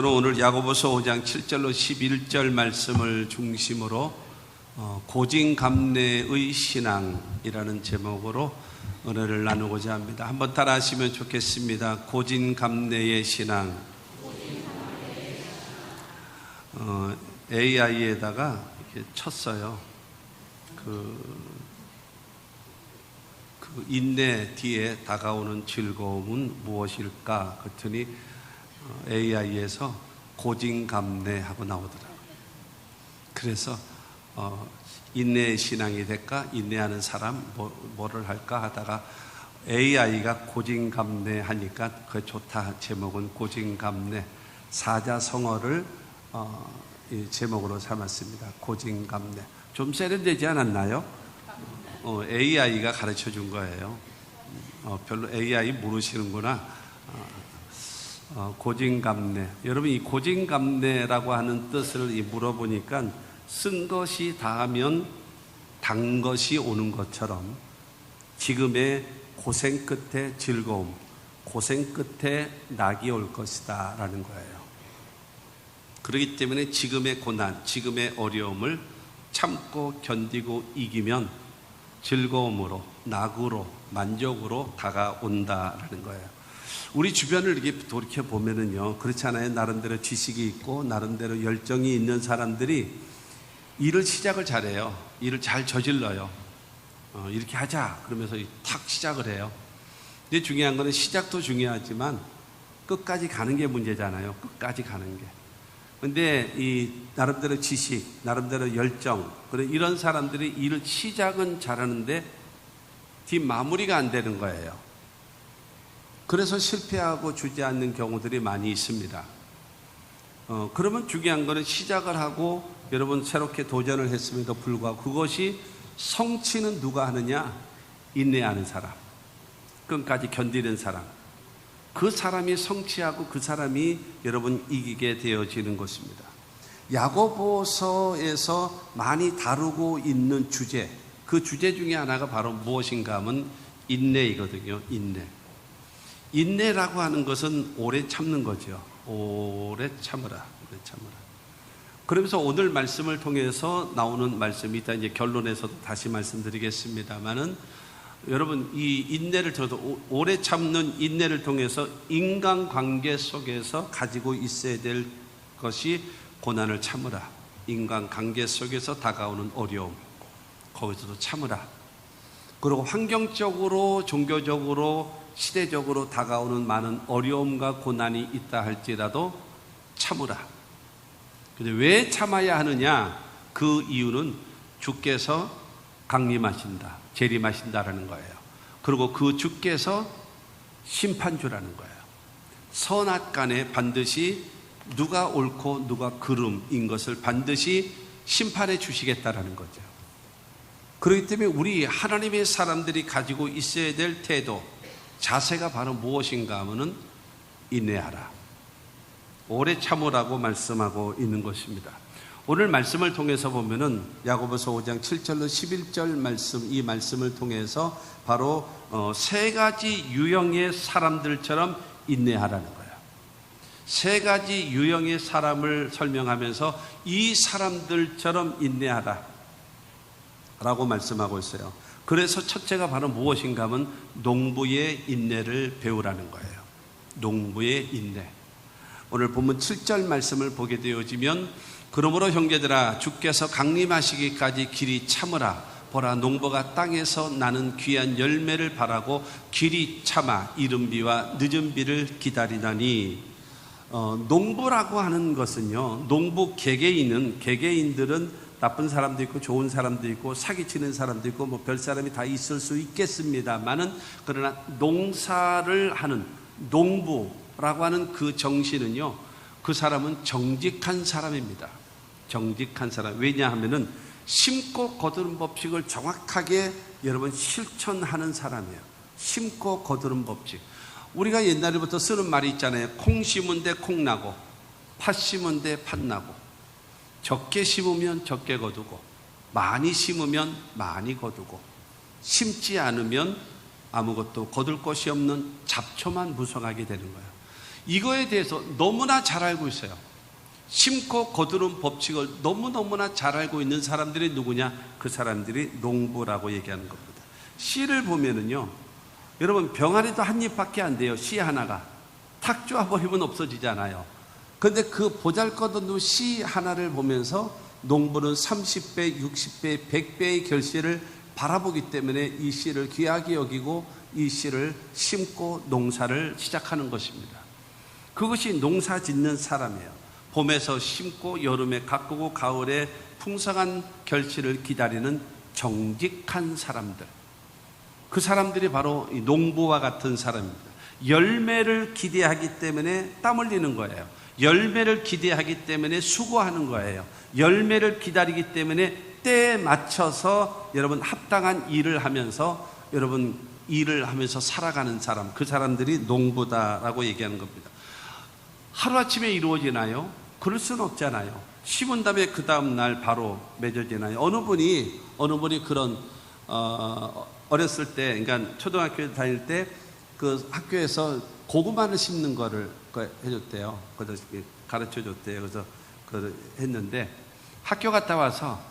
저는 오늘 야고보서 5장 7절로 11절 말씀을 중심으로 고진감래의 신앙이라는 제목으로 은혜를 나누고자 합니다. 한번 따라 하시면 좋겠습니다. 고진감래의 신앙. AI에다가 이렇게 쳤어요. 그 인내 뒤에 다가오는 즐거움은 무엇일까? 그랬더니 AI에서 고진감래하고 나오더라고요. 그래서 인내의 신앙이 될까? 인내하는 사람 뭐를 할까 하다가 AI가 고진감래 하니까 그게 좋다. 제목은 고진감래. 사자성어를 제목으로 삼았습니다. 고진감래. 좀 세련되지 않았나요? AI가 가르쳐 준 거예요. 별로 AI 모르시는구나. 고진감래. 여러분, 이 고진감래라고 하는 뜻을 물어보니까 쓴 것이 닿으면 단 것이 오는 것처럼 지금의 고생 끝에 즐거움, 고생 끝에 낙이 올 것이다 라는 거예요. 그렇기 때문에 지금의 고난, 지금의 어려움을 참고 견디고 이기면 즐거움으로, 낙으로, 만족으로 다가온다라는 거예요. 우리 주변을 이렇게 돌이켜보면은요, 그렇지 않아요? 나름대로 지식이 있고, 나름대로 열정이 있는 사람들이 일을 시작을 잘해요. 일을 잘 저질러요. 이렇게 하자. 그러면서 탁 시작을 해요. 근데 중요한 거는 시작도 중요하지만 끝까지 가는 게 문제잖아요. 끝까지 가는 게. 근데 이 나름대로 지식, 나름대로 열정, 이런 사람들이 일을 시작은 잘하는데 뒷마무리가 안 되는 거예요. 그래서 실패하고 주지 않는 경우들이 많이 있습니다. 그러면 중요한 거는 시작을 하고 여러분 새롭게 도전을 했음에도 불구하고 그것이 성취는 누가 하느냐? 인내하는 사람, 끝까지 견디는 사람. 그 사람이 성취하고 그 사람이 여러분 이기게 되어지는 것입니다. 야고보서에서 많이 다루고 있는 주제, 그 주제 중에 하나가 바로 무엇인가 하면 인내이거든요. 인내라고 하는 것은 오래 참는 거죠. 오래 참으라. 오래 참으라. 그러면서 오늘 말씀을 통해서 나오는 말씀이 이따 이제 결론에서도 다시 말씀드리겠습니다만은 여러분 이 인내를 들어도 오래 참는 인내를 통해서 인간관계 속에서 가지고 있어야 될 것이 고난을 참으라. 인간관계 속에서 다가오는 어려움, 거기서도 참으라. 그리고 환경적으로, 종교적으로, 시대적으로 다가오는 많은 어려움과 고난이 있다 할지라도 참으라. 근데 왜 참아야 하느냐? 그 이유는 주께서 강림하신다, 재림하신다라는 거예요. 그리고 그 주께서 심판주라는 거예요. 선악간에 반드시 누가 옳고 누가 그름인 것을 반드시 심판해 주시겠다라는 거죠. 그렇기 때문에 우리 하나님의 사람들이 가지고 있어야 될 태도, 자세가 바로 무엇인가 하면은 인내하라. 오래 참으라고 말씀하고 있는 것입니다. 오늘 말씀을 통해서 보면은 야고보서 5장 7절로 11절 말씀, 이 말씀을 통해서 바로 세 가지 유형의 사람들처럼 인내하라는 거예요. 세 가지 유형의 사람을 설명하면서 이 사람들처럼 인내하라 라고 말씀하고 있어요. 그래서 첫째가 바로 무엇인가 하면 농부의 인내를 배우라는 거예요. 농부의 인내. 오늘 본문 7절 말씀을 보게 되어지면 그러므로 형제들아 주께서 강림하시기까지 길이 참으라. 보라 농부가 땅에서 나는 귀한 열매를 바라고 길이 참아 이른 비와 늦은 비를 기다리나니. 농부라고 하는 것은요, 농부 개개인들은 나쁜 사람도 있고 좋은 사람도 있고 사기치는 사람도 있고 뭐 별 사람이 다 있을 수 있겠습니다만은, 그러나 농사를 하는 농부라고 하는 그 정신은요, 그 사람은 정직한 사람입니다. 정직한 사람. 왜냐하면은 심고 거두는 법칙을 정확하게 여러분 실천하는 사람이에요. 심고 거두는 법칙. 우리가 옛날부터 쓰는 말이 있잖아요. 콩 심은 데 콩 나고 팥 심은 데 팥 나고, 적게 심으면 적게 거두고 많이 심으면 많이 거두고, 심지 않으면 아무것도 거둘 것이 없는 잡초만 무성하게 되는 거예요. 이거에 대해서 너무나 잘 알고 있어요. 심고 거두는 법칙을 너무너무나 잘 알고 있는 사람들이 누구냐? 그 사람들이 농부라고 얘기하는 겁니다. 씨를 보면은요, 여러분 병아리도 한 입밖에 안 돼요. 씨 하나가 탁 쪼아버리면 없어지잖아요. 그런데 그 보잘것없는 씨 하나를 보면서 농부는 30배, 60배, 100배의 결실을 바라보기 때문에 이 씨를 귀하게 여기고 이 씨를 심고 농사를 시작하는 것입니다. 그것이 농사 짓는 사람이에요. 봄에서 심고 여름에 가꾸고 가을에 풍성한 결실을 기다리는 정직한 사람들, 그 사람들이 바로 이 농부와 같은 사람입니다. 열매를 기대하기 때문에 땀 흘리는 거예요. 열매를 기대하기 때문에 수고하는 거예요. 열매를 기다리기 때문에 때에 맞춰서 여러분 합당한 일을 하면서 여러분 일을 하면서 살아가는 사람, 그 사람들이 농부다라고 얘기하는 겁니다. 하루아침에 이루어지나요? 그럴 수는 없잖아요. 심은 다음에 그 다음 날 바로 맺어지나요? 어느 분이 그런 어렸을 때, 그러니까 초등학교 다닐 때 그 학교에서 고구마를 심는 거를 해줬대요. 그래서 가르쳐 줬대요. 그래서 그걸 했는데 학교 갔다 와서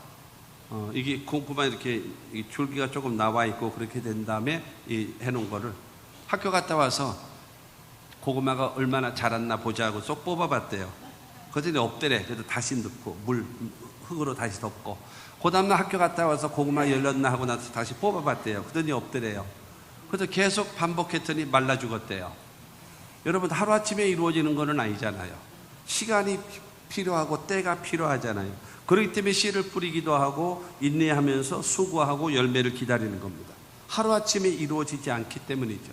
이게 고구마 이렇게 줄기가 조금 나와 있고 그렇게 된 다음에 이 해놓은 거를 학교 갔다 와서 고구마가 얼마나 자랐나 보자고 쏙 뽑아봤대요. 그랬더니 없대래. 그래서 다시 넣고 흙으로 다시 덮고 그 다음날 학교 갔다 와서 고구마 열렸나 하고 나서 다시 뽑아봤대요. 그랬더니 없대래요. 그래서 계속 반복했더니 말라 죽었대요. 여러분 하루아침에 이루어지는 것은 아니잖아요. 시간이 필요하고 때가 필요하잖아요. 그렇기 때문에 씨를 뿌리기도 하고 인내하면서 수고하고 열매를 기다리는 겁니다. 하루아침에 이루어지지 않기 때문이죠.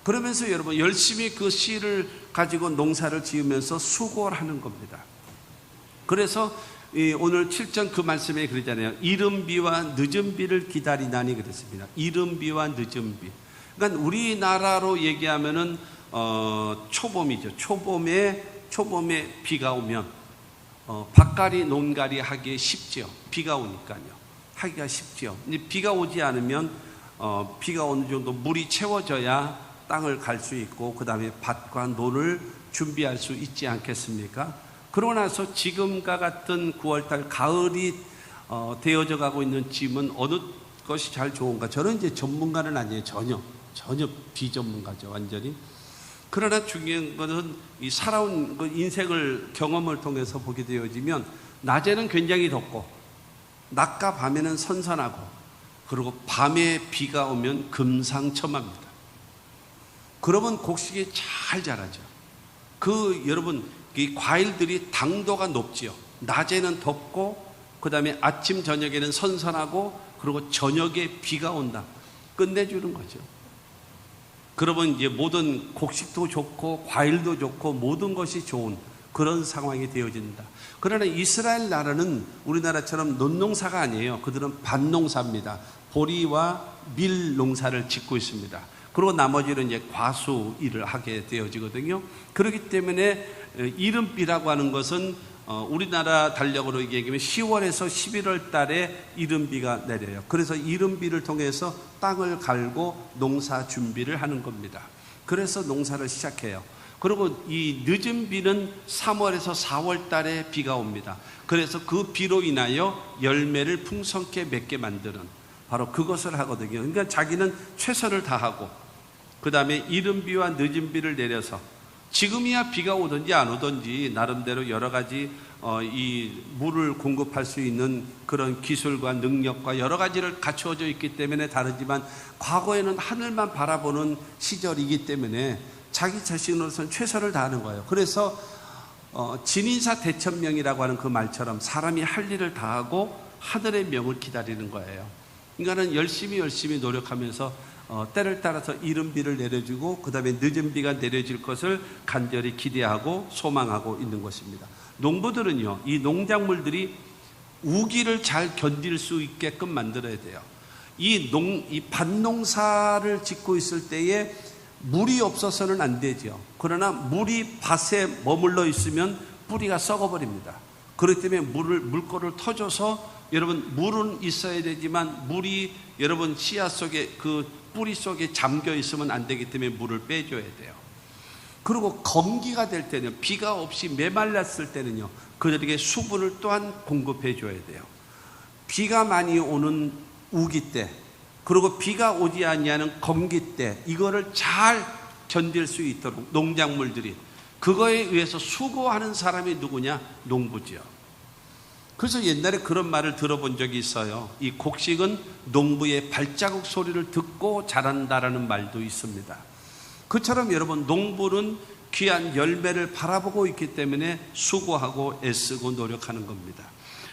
그러면서 여러분 열심히 그 씨를 가지고 농사를 지으면서 수고를 하는 겁니다. 그래서 오늘 7장 그 말씀에 그러잖아요. 이른 비와 늦은 비를 기다리나니 그랬습니다. 이른 비와 늦은 비. 그러니까 우리나라로 얘기하면은 초봄이죠. 초봄에 비가 오면 밭갈이 논갈이 하기 쉽죠. 비가 오니까요. 하기가 쉽죠. 근데 비가 오지 않으면 비가 어느 정도 물이 채워져야 땅을 갈 수 있고 그 다음에 밭과 논을 준비할 수 있지 않겠습니까? 그러고 나서 지금과 같은 9월달 가을이 되어져 가고 있는 지금은 어느 것이 잘 좋은가? 저는 이제 전문가는 아니에요. 전혀 비전문가죠. 완전히. 그러나 중요한 것은 이 살아온 그 인생을 경험을 통해서 보게 되어지면 낮에는 굉장히 덥고 낮과 밤에는 선선하고 그리고 밤에 비가 오면 금상첨화입니다. 그러면 곡식이 잘 자라죠. 여러분 이 과일들이 당도가 높지요. 낮에는 덥고 그 다음에 아침 저녁에는 선선하고 그리고 저녁에 비가 온다. 끝내주는 거죠. 그러면 이제 모든 곡식도 좋고 과일도 좋고 모든 것이 좋은 그런 상황이 되어진다. 그러나 이스라엘 나라는 우리나라처럼 논농사가 아니에요. 그들은 밭농사입니다. 보리와 밀 농사를 짓고 있습니다. 그리고 나머지는 이제 과수 일을 하게 되어지거든요. 그렇기 때문에 이른비라고 하는 것은 우리나라 달력으로 얘기하면 10월에서 11월 달에 이른비가 내려요. 그래서 이른비를 통해서 땅을 갈고 농사 준비를 하는 겁니다. 그래서 농사를 시작해요. 그리고 이 늦은 비는 3월에서 4월 달에 비가 옵니다. 그래서 그 비로 인하여 열매를 풍성케 맺게 만드는 바로 그것을 하거든요. 그러니까 자기는 최선을 다하고 그 다음에 이른 비와 늦은 비를 내려서 지금이야 비가 오든지 안 오든지 나름대로 여러 가지 이 물을 공급할 수 있는 그런 기술과 능력과 여러 가지를 갖추어져 있기 때문에 다르지만 과거에는 하늘만 바라보는 시절이기 때문에 자기 자신으로서는 최선을 다하는 거예요. 그래서 진인사 대천명이라고 하는 그 말처럼 사람이 할 일을 다하고 하늘의 명을 기다리는 거예요. 인간은 열심히 노력하면서 때를 따라서 이른 비를 내려주고 그 다음에 늦은 비가 내려질 것을 간절히 기대하고 소망하고 있는 것입니다. 농부들은요, 이 농작물들이 우기를 잘 견딜 수 있게끔 만들어야 돼요. 이 밭농사를 짓고 있을 때에 물이 없어서는 안 되죠. 그러나 물이 밭에 머물러 있으면 뿌리가 썩어버립니다. 그렇기 때문에 물꼬를 터줘서 여러분 물은 있어야 되지만 물이 여러분 씨앗 속에 그 뿌리 속에 잠겨 있으면 안 되기 때문에 물을 빼줘야 돼요. 그리고 건기가 될 때는, 비가 없이 메말랐을 때는요, 그들에게 수분을 또한 공급해 줘야 돼요. 비가 많이 오는 우기 때, 그리고 비가 오지 아니하는 건기 때, 이거를 잘 견딜 수 있도록 농작물들이, 그거에 의해서 수고하는 사람이 누구냐? 농부지요. 그래서 옛날에 그런 말을 들어본 적이 있어요. 이 곡식은 농부의 발자국 소리를 듣고 자란다라는 말도 있습니다. 그처럼 여러분, 농부는 귀한 열매를 바라보고 있기 때문에 수고하고 애쓰고 노력하는 겁니다.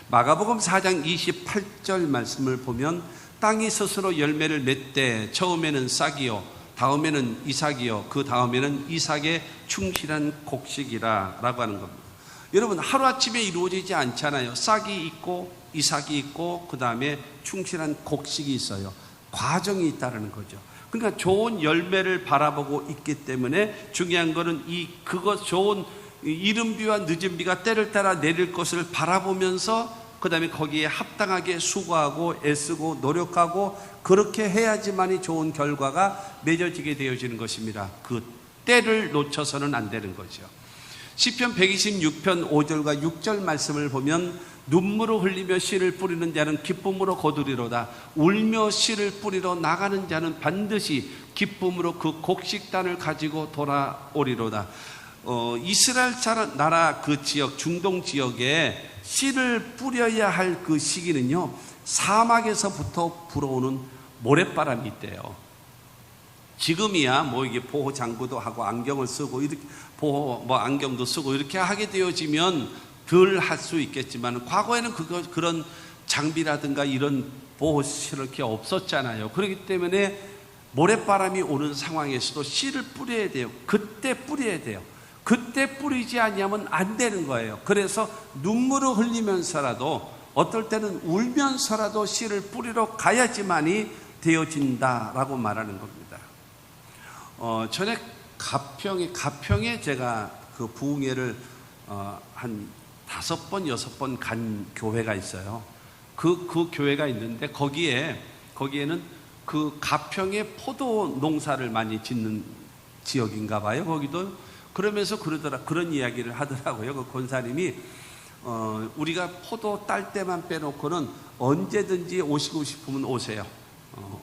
마가복음 4장 28절 말씀을 보면, 땅이 스스로 열매를 맺되 처음에는 싹이요 다음에는 이삭이요 그 다음에는 이삭의 충실한 곡식이라 라고 하는 겁니다. 여러분, 하루아침에 이루어지지 않잖아요. 싹이 있고 이삭이 있고 그 다음에 충실한 곡식이 있어요. 과정이 있다는 거죠. 그러니까 좋은 열매를 바라보고 있기 때문에 중요한 거는 그것 좋은 이른 비와 늦은 비가 때를 따라 내릴 것을 바라보면서 그 다음에 거기에 합당하게 수고하고 애쓰고 노력하고 그렇게 해야지만이 좋은 결과가 맺어지게 되어지는 것입니다. 그 때를 놓쳐서는 안 되는 거죠. 시편 126편 5절과 6절 말씀을 보면, 눈물을 흘리며 씨를 뿌리는 자는 기쁨으로 거두리로다. 울며 씨를 뿌리러 나가는 자는 반드시 기쁨으로 그 곡식단을 가지고 돌아오리로다. 이스라엘 나라 그 지역, 중동 지역에 씨를 뿌려야 할 그 시기는요, 사막에서부터 불어오는 모래바람이 있대요. 지금이야 이게 보호 장구도 하고 안경을 쓰고 이렇게 안경도 쓰고 이렇게 하게 되어지면 덜 할 수 있겠지만, 과거에는 그런 장비라든가 이런 보호시설 이렇게 없었잖아요. 그렇기 때문에 모래바람이 오는 상황에서도 씨를 뿌려야 돼요. 그때 뿌려야 돼요. 그때 뿌리지 않으면 안 되는 거예요. 그래서 눈물을 흘리면서라도, 어떨 때는 울면서라도 씨를 뿌리러 가야지만이 되어진다라고 말하는 겁니다. 전에 가평에 제가 그 부흥회를 한 5번, 6번 간 교회가 있어요. 그 교회가 있는데 거기에는 그 가평에 포도 농사를 많이 짓는 지역인가 봐요. 거기도. 그러면서 그런 이야기를 하더라고요. 그 권사님이 우리가 포도 딸 때만 빼놓고는 언제든지 오시고 싶으면 오세요.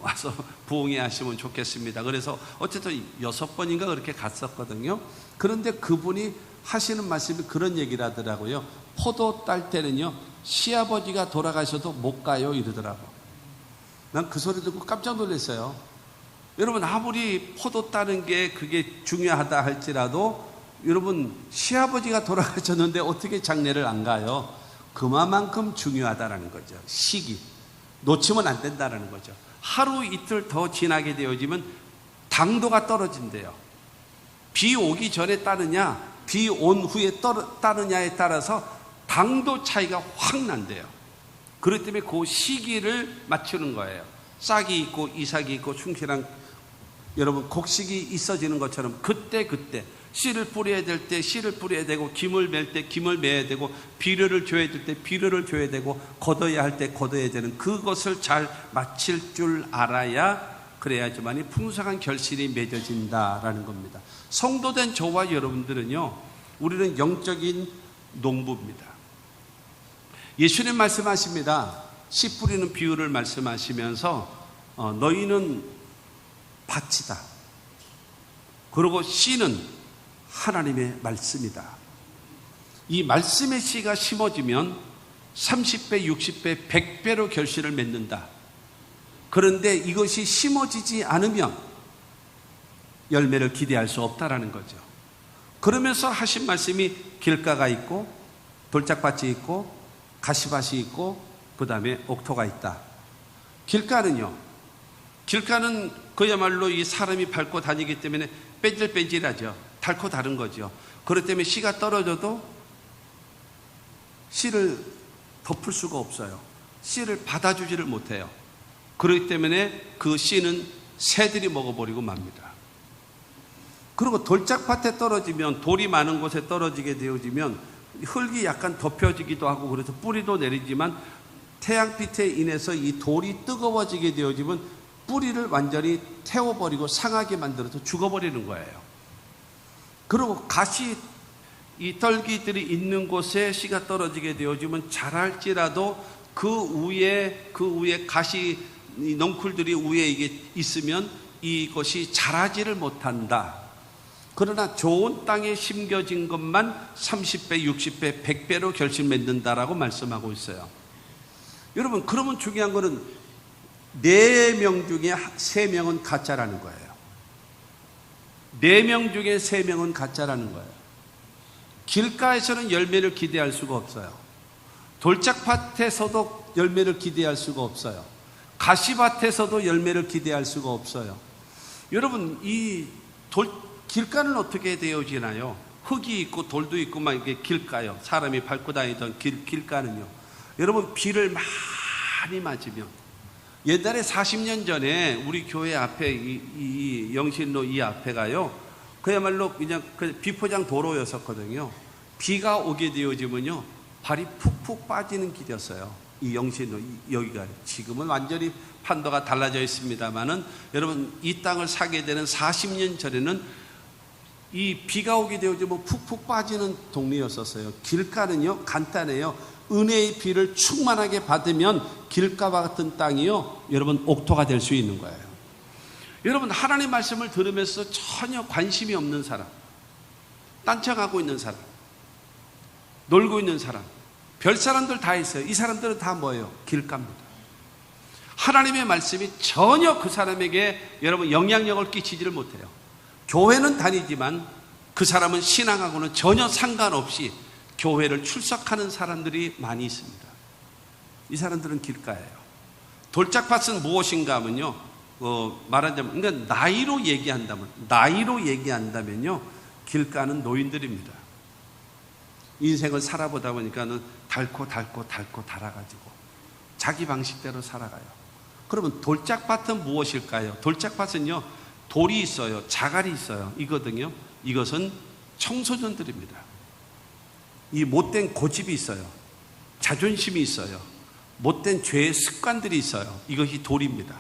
와서 부흥회 하시면 좋겠습니다. 그래서 어쨌든 6번인가 그렇게 갔었거든요. 그런데 그분이 하시는 말씀이 그런 얘기를 하더라고요. 포도 딸 때는요, 시아버지가 돌아가셔도 못 가요 이러더라고. 난 그 소리 듣고 깜짝 놀랐어요. 여러분, 아무리 포도 따는 게 그게 중요하다 할지라도, 여러분, 시아버지가 돌아가셨는데 어떻게 장례를 안 가요? 그만큼 중요하다라는 거죠. 시기 놓치면 안 된다라는 거죠. 하루 이틀 더 지나게 되어지면 당도가 떨어진대요. 비 오기 전에 따느냐 비 온 후에 따느냐에 따라서 당도 차이가 확 난대요. 그렇기 때문에 그 시기를 맞추는 거예요. 싹이 있고 이삭이 있고 충실한, 여러분, 곡식이 있어지는 것처럼 그때 씨를 뿌려야 될 때 씨를 뿌려야 되고, 김을 맬 때 김을 매야 되고, 비료를 줘야 될 때 비료를 줘야 되고, 걷어야 할 때 걷어야 되는, 그것을 잘 마칠 줄 알아야, 그래야지만이 풍성한 결실이 맺어진다라는 겁니다. 성도된 저와 여러분들은요, 우리는 영적인 농부입니다. 예수님 말씀하십니다. 씨 뿌리는 비유를 말씀하시면서 너희는 밭이다. 그리고 씨는 하나님의 말씀이다. 이 말씀의 씨가 심어지면 30배, 60배, 100배로 결실을 맺는다. 그런데 이것이 심어지지 않으면 열매를 기대할 수 없다라는 거죠. 그러면서 하신 말씀이 길가가 있고 돌짝밭이 있고 가시밭이 있고 그 다음에 옥토가 있다. 길가는 그야말로 이 사람이 밟고 다니기 때문에 뺀질뺀질하죠. 닳고 다른 거죠. 그렇기 때문에 씨가 떨어져도 씨를 덮을 수가 없어요. 씨를 받아주지를 못해요. 그렇기 때문에 그 씨는 새들이 먹어버리고 맙니다. 그리고 돌짝밭에 떨어지면, 돌이 많은 곳에 떨어지게 되어지면 흙이 약간 덮여지기도 하고, 그래서 뿌리도 내리지만 태양빛에 인해서 이 돌이 뜨거워지게 되어지면 뿌리를 완전히 태워버리고 상하게 만들어서 죽어버리는 거예요. 그리고 가시 이 떨기들이 있는 곳에 씨가 떨어지게 되어지면 자랄지라도 그 위에 가시 이 넝쿨들이 위에 이게 있으면 이것이 자라지를 못한다. 그러나 좋은 땅에 심겨진 것만 30배, 60배, 100배로 결실 맺는다라고 말씀하고 있어요. 여러분, 그러면 중요한 거는 4명 중에 3명은 가짜라는 거예요. 4명 중에 3명은 가짜라는 거예요. 길가에서는 열매를 기대할 수가 없어요. 돌짝밭에서도 열매를 기대할 수가 없어요. 가시밭에서도 열매를 기대할 수가 없어요. 여러분, 길가는 어떻게 되어지나요? 흙이 있고 돌도 있고 막 이게 길가요. 사람이 밟고 다니던 길가는요. 여러분, 비를 많이 맞으면, 옛날에 40년 전에 우리 교회 앞에 이 영신로 이 앞에가요, 그야말로 그냥 비포장 도로였었거든요. 비가 오게 되어지면요, 발이 푹푹 빠지는 길이었어요. 이 영신로 여기가. 지금은 완전히 판도가 달라져 있습니다만은, 여러분, 이 땅을 사게 되는 40년 전에는 이 비가 오게 되어지면 푹푹 빠지는 동네였었어요. 길가는요, 간단해요. 은혜의 비를 충만하게 받으면 길가와 같은 땅이요, 여러분, 옥토가 될 수 있는 거예요. 여러분, 하나님의 말씀을 들으면서 전혀 관심이 없는 사람, 딴청하고 있는 사람, 놀고 있는 사람, 별 사람들 다 있어요. 이 사람들은 다 뭐예요? 길가입니다. 하나님의 말씀이 전혀 그 사람에게 여러분 영향력을 끼치지를 못해요. 교회는 다니지만 그 사람은 신앙하고는 전혀 상관없이 교회를 출석하는 사람들이 많이 있습니다. 이 사람들은 길가예요. 돌짝밭은 무엇인가 하면요, 말하자면, 그러니까 나이로 얘기한다면요, 길가는 노인들입니다. 인생을 살아보다 보니까는 닳고 닳아가지고 자기 방식대로 살아가요. 그러면 돌짝밭은 무엇일까요? 돌짝밭은요, 돌이 있어요, 자갈이 있어요. 이것은 청소년들입니다. 이 못된 고집이 있어요, 자존심이 있어요, 못된 죄의 습관들이 있어요. 이것이 돌입니다.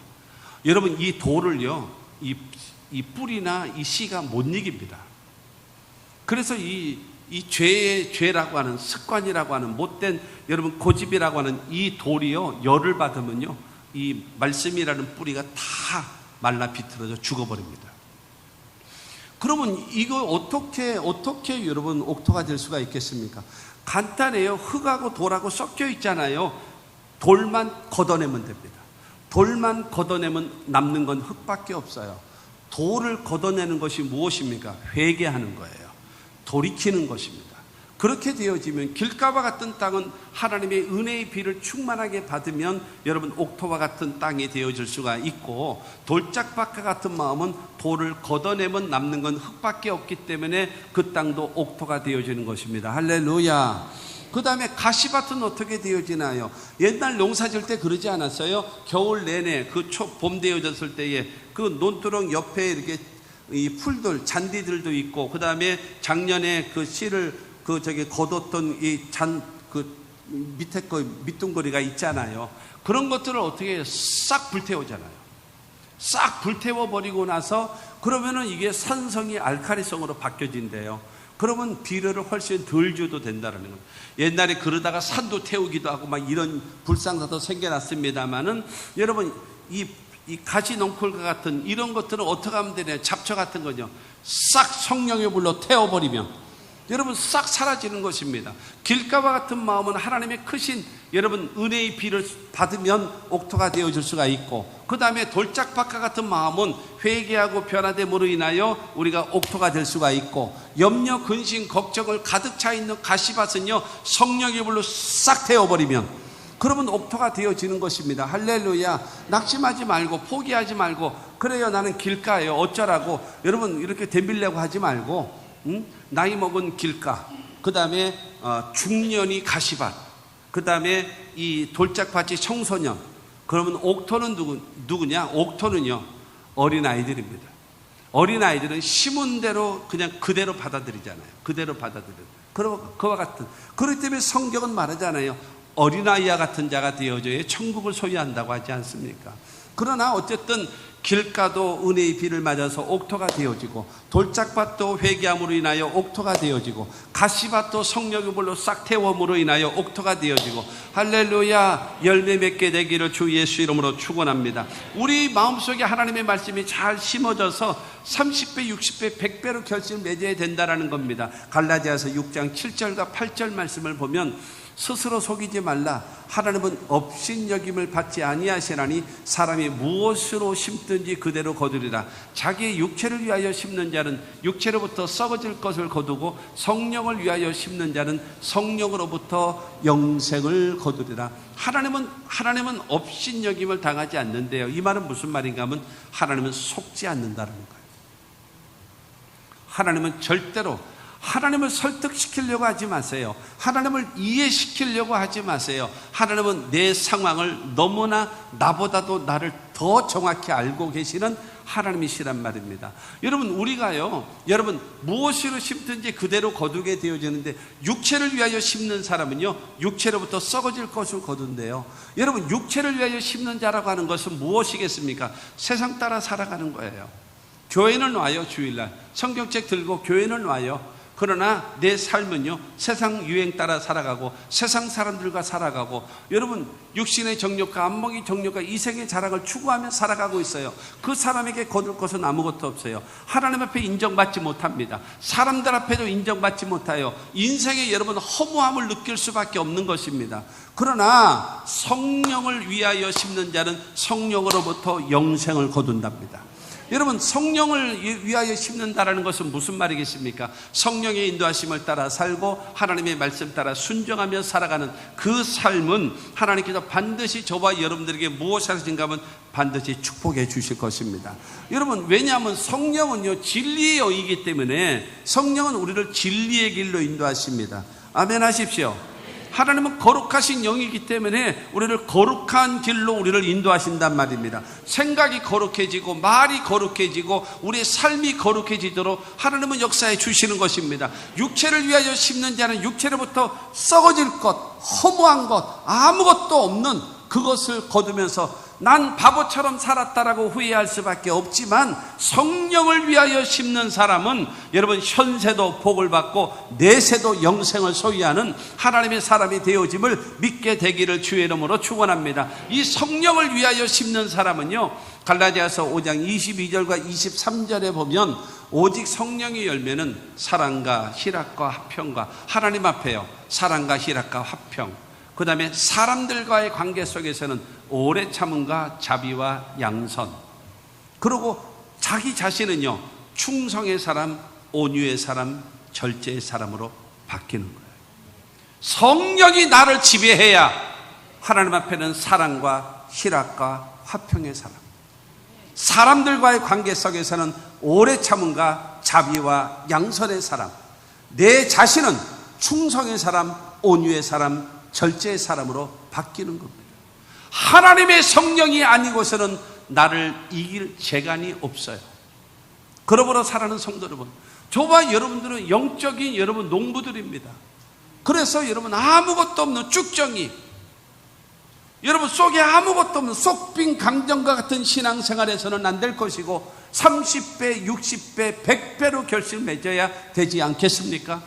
여러분, 이 돌을요, 이 뿌리나 이 씨가 못 이깁니다. 그래서 이 죄라고 하는, 습관이라고 하는, 못된 여러분 고집이라고 하는 이 돌이요, 열을 받으면요, 이 말씀이라는 뿌리가 다 말라 비틀어져 죽어버립니다. 그러면 이거 어떻게 여러분 옥토가 될 수가 있겠습니까? 간단해요. 흙하고 돌하고 섞여 있잖아요. 돌만 걷어내면 됩니다. 돌만 걷어내면 남는 건 흙밖에 없어요. 돌을 걷어내는 것이 무엇입니까? 회개하는 거예요. 돌이키는 것입니다. 그렇게 되어지면 길가와 같은 땅은 하나님의 은혜의 비를 충만하게 받으면 여러분 옥토와 같은 땅이 되어질 수가 있고, 돌짝밭과 같은 마음은 돌을 걷어내면 남는 건 흙밖에 없기 때문에 그 땅도 옥토가 되어지는 것입니다. 할렐루야. 그 다음에 가시밭은 어떻게 되어지나요? 옛날 농사 질 때 그러지 않았어요? 겨울 내내 봄 되어졌을 때에 그 논두렁 옆에 이렇게 이 풀들, 잔디들도 있고, 그 다음에 작년에 그 씨를 걷었던 밑에 밑둥거리가 있잖아요. 그런 것들을 어떻게 해요? 싹 불태우잖아요. 싹 불태워버리고 나서 그러면은 이게 산성이 알칼리성으로 바뀌어진대요. 그러면 비료를 훨씬 덜 줘도 된다는 거예요. 옛날에 그러다가 산도 태우기도 하고 막 이런 불상사도 생겨났습니다만은, 여러분 이 가시 넝쿨과 같은 이런 것들은 어떻게 하면 되냐? 잡초 같은 거죠. 싹 성령의 불로 태워버리면 여러분 싹 사라지는 것입니다. 길가와 같은 마음은 하나님의 크신 여러분 은혜의 비를 받으면 옥토가 되어질 수가 있고, 그 다음에 돌짝밭과 같은 마음은 회개하고 변화됨으로 인하여 우리가 옥토가 될 수가 있고, 염려, 근심, 걱정을 가득 차 있는 가시밭은요, 성령의 불로 싹 태워버리면 그러면 옥토가 되어지는 것입니다. 할렐루야. 낙심하지 말고 포기하지 말고, 그래요 나는 길가예요 어쩌라고 여러분 이렇게 덤빌려고 하지 말고, 나이 먹은 길가, 그 다음에 중년이 가시밭, 그 다음에 이 돌짝밭이 청소년. 그러면 옥토는 누구냐? 옥토는요, 어린아이들입니다. 어린아이들은 심은 대로 그냥 그대로 받아들이잖아요. 그대로 받아들여요. 그와 같은. 그렇기 때문에 성경은 말하잖아요. 어린아이와 같은 자가 되어져야 천국을 소유한다고 하지 않습니까? 그러나 어쨌든 길가도 은혜의 비를 맞아서 옥토가 되어지고, 돌짝밭도 회개함으로 인하여 옥토가 되어지고, 가시밭도 성령의 불로 싹 태움으로 인하여 옥토가 되어지고, 할렐루야, 열매 맺게 되기를 주 예수 이름으로 축원합니다. 우리 마음속에 하나님의 말씀이 잘 심어져서 30배, 60배, 100배로 결실을 맺어야 된다는 겁니다. 갈라디아서 6장 7절과 8절 말씀을 보면, 스스로 속이지 말라. 하나님은 업신여김을 받지 아니하시나니 사람이 무엇으로 심든지 그대로 거두리라. 자기의 육체를 위하여 심는 자는 육체로부터 썩어질 것을 거두고, 성령을 위하여 심는 자는 성령으로부터 영생을 거두리라. 하나님은 업신여김을 당하지 않는데요. 이 말은 무슨 말인가 하면, 하나님은 속지 않는다는 거예요. 하나님은 절대로 하나님을 설득시키려고 하지 마세요. 하나님을 이해시키려고 하지 마세요. 하나님은 내 상황을 너무나 나보다도 나를 더 정확히 알고 계시는 하나님이시란 말입니다. 여러분, 우리가요, 여러분, 무엇으로 심든지 그대로 거두게 되어지는데, 육체를 위하여 심는 사람은요, 육체로부터 썩어질 것을 거둔대요. 여러분, 육체를 위하여 심는 자라고 하는 것은 무엇이겠습니까? 세상 따라 살아가는 거예요. 교회는 와요, 주일날. 성경책 들고 교회는 와요. 그러나 내 삶은요, 세상 유행 따라 살아가고, 세상 사람들과 살아가고, 여러분, 육신의 정욕과 안목의 정욕과 이생의 자랑을 추구하며 살아가고 있어요. 그 사람에게 거둘 것은 아무것도 없어요. 하나님 앞에 인정받지 못합니다. 사람들 앞에도 인정받지 못해요. 인생에 여러분 허무함을 느낄 수밖에 없는 것입니다. 그러나 성령을 위하여 심는 자는 성령으로부터 영생을 거둔답니다. 여러분, 성령을 위하여 심는다라는 것은 무슨 말이겠습니까? 성령의 인도하심을 따라 살고 하나님의 말씀 따라 순종하며 살아가는 그 삶은 하나님께서 반드시 저와 여러분들에게 무엇을 하신가 하면 반드시 축복해 주실 것입니다. 여러분, 왜냐하면 성령은요, 진리의 영이기 때문에 성령은 우리를 진리의 길로 인도하십니다. 아멘 하십시오. 하나님은 거룩하신 영이기 때문에 우리를 거룩한 길로 우리를 인도하신단 말입니다. 생각이 거룩해지고 말이 거룩해지고 우리의 삶이 거룩해지도록 하나님은 역사해 주시는 것입니다. 육체를 위하여 심는 자는 육체로부터 썩어질 것, 허무한 것, 아무것도 없는 그것을 거두면서 난 바보처럼 살았다라고 후회할 수밖에 없지만, 성령을 위하여 심는 사람은 여러분 현세도 복을 받고 내세도 영생을 소유하는 하나님의 사람이 되어짐을 믿게 되기를 주의 이름으로 축원합니다. 이 성령을 위하여 심는 사람은요, 갈라디아서 5장 22절과 23절에 보면 오직 성령의 열매는 사랑과 희락과 화평과, 하나님 앞에요, 사랑과 희락과 화평, 그 다음에 사람들과의 관계 속에서는 오래 참음과 자비와 양선, 그리고 자기 자신은요, 충성의 사람, 온유의 사람, 절제의 사람으로 바뀌는 거예요. 성령이 나를 지배해야 하나님 앞에는 사랑과 희락과 화평의 사람, 사람들과의 관계 속에서는 오래 참음과 자비와 양선의 사람, 내 자신은 충성의 사람, 온유의 사람, 절제의 사람으로 바뀌는 겁니다. 하나님의 성령이 아니고서는 나를 이길 재간이 없어요. 그러므로 사랑하는 성도 여러분, 저와 여러분들은 영적인 여러분 농부들입니다. 그래서 여러분 아무것도 없는 쭉정이, 여러분 속에 아무것도 없는 쏙빈 강정과 같은 신앙생활에서는 안 될 것이고 30배, 60배, 100배로 결실 맺어야 되지 않겠습니까?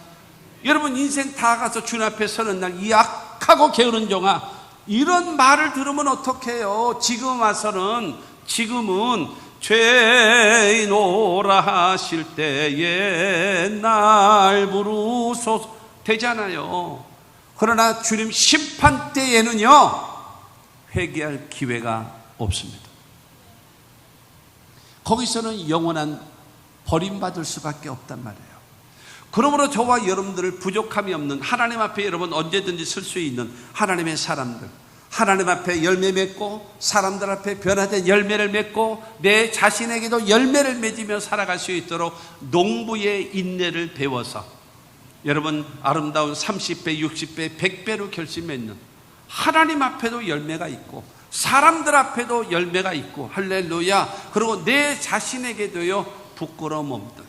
여러분 인생 다 가서 주님 앞에 서는 날 이 악하고 게으른 종아, 이런 말을 들으면 어떡해요? 지금은 죄인오라 하실 때에 날 부르소서 되잖아요. 그러나 주님 심판 때에는요, 회개할 기회가 없습니다. 거기서는 영원한 버림받을 수밖에 없단 말이에요. 그러므로 저와 여러분들을 부족함이 없는, 하나님 앞에 여러분 언제든지 쓸 수 있는 하나님의 사람들, 하나님 앞에 열매 맺고 사람들 앞에 변화된 열매를 맺고 내 자신에게도 열매를 맺으며 살아갈 수 있도록 농부의 인내를 배워서 여러분 아름다운 30배, 60배, 100배로 결실 맺는, 하나님 앞에도 열매가 있고 사람들 앞에도 열매가 있고, 할렐루야, 그리고 내 자신에게도요 부끄러움 없는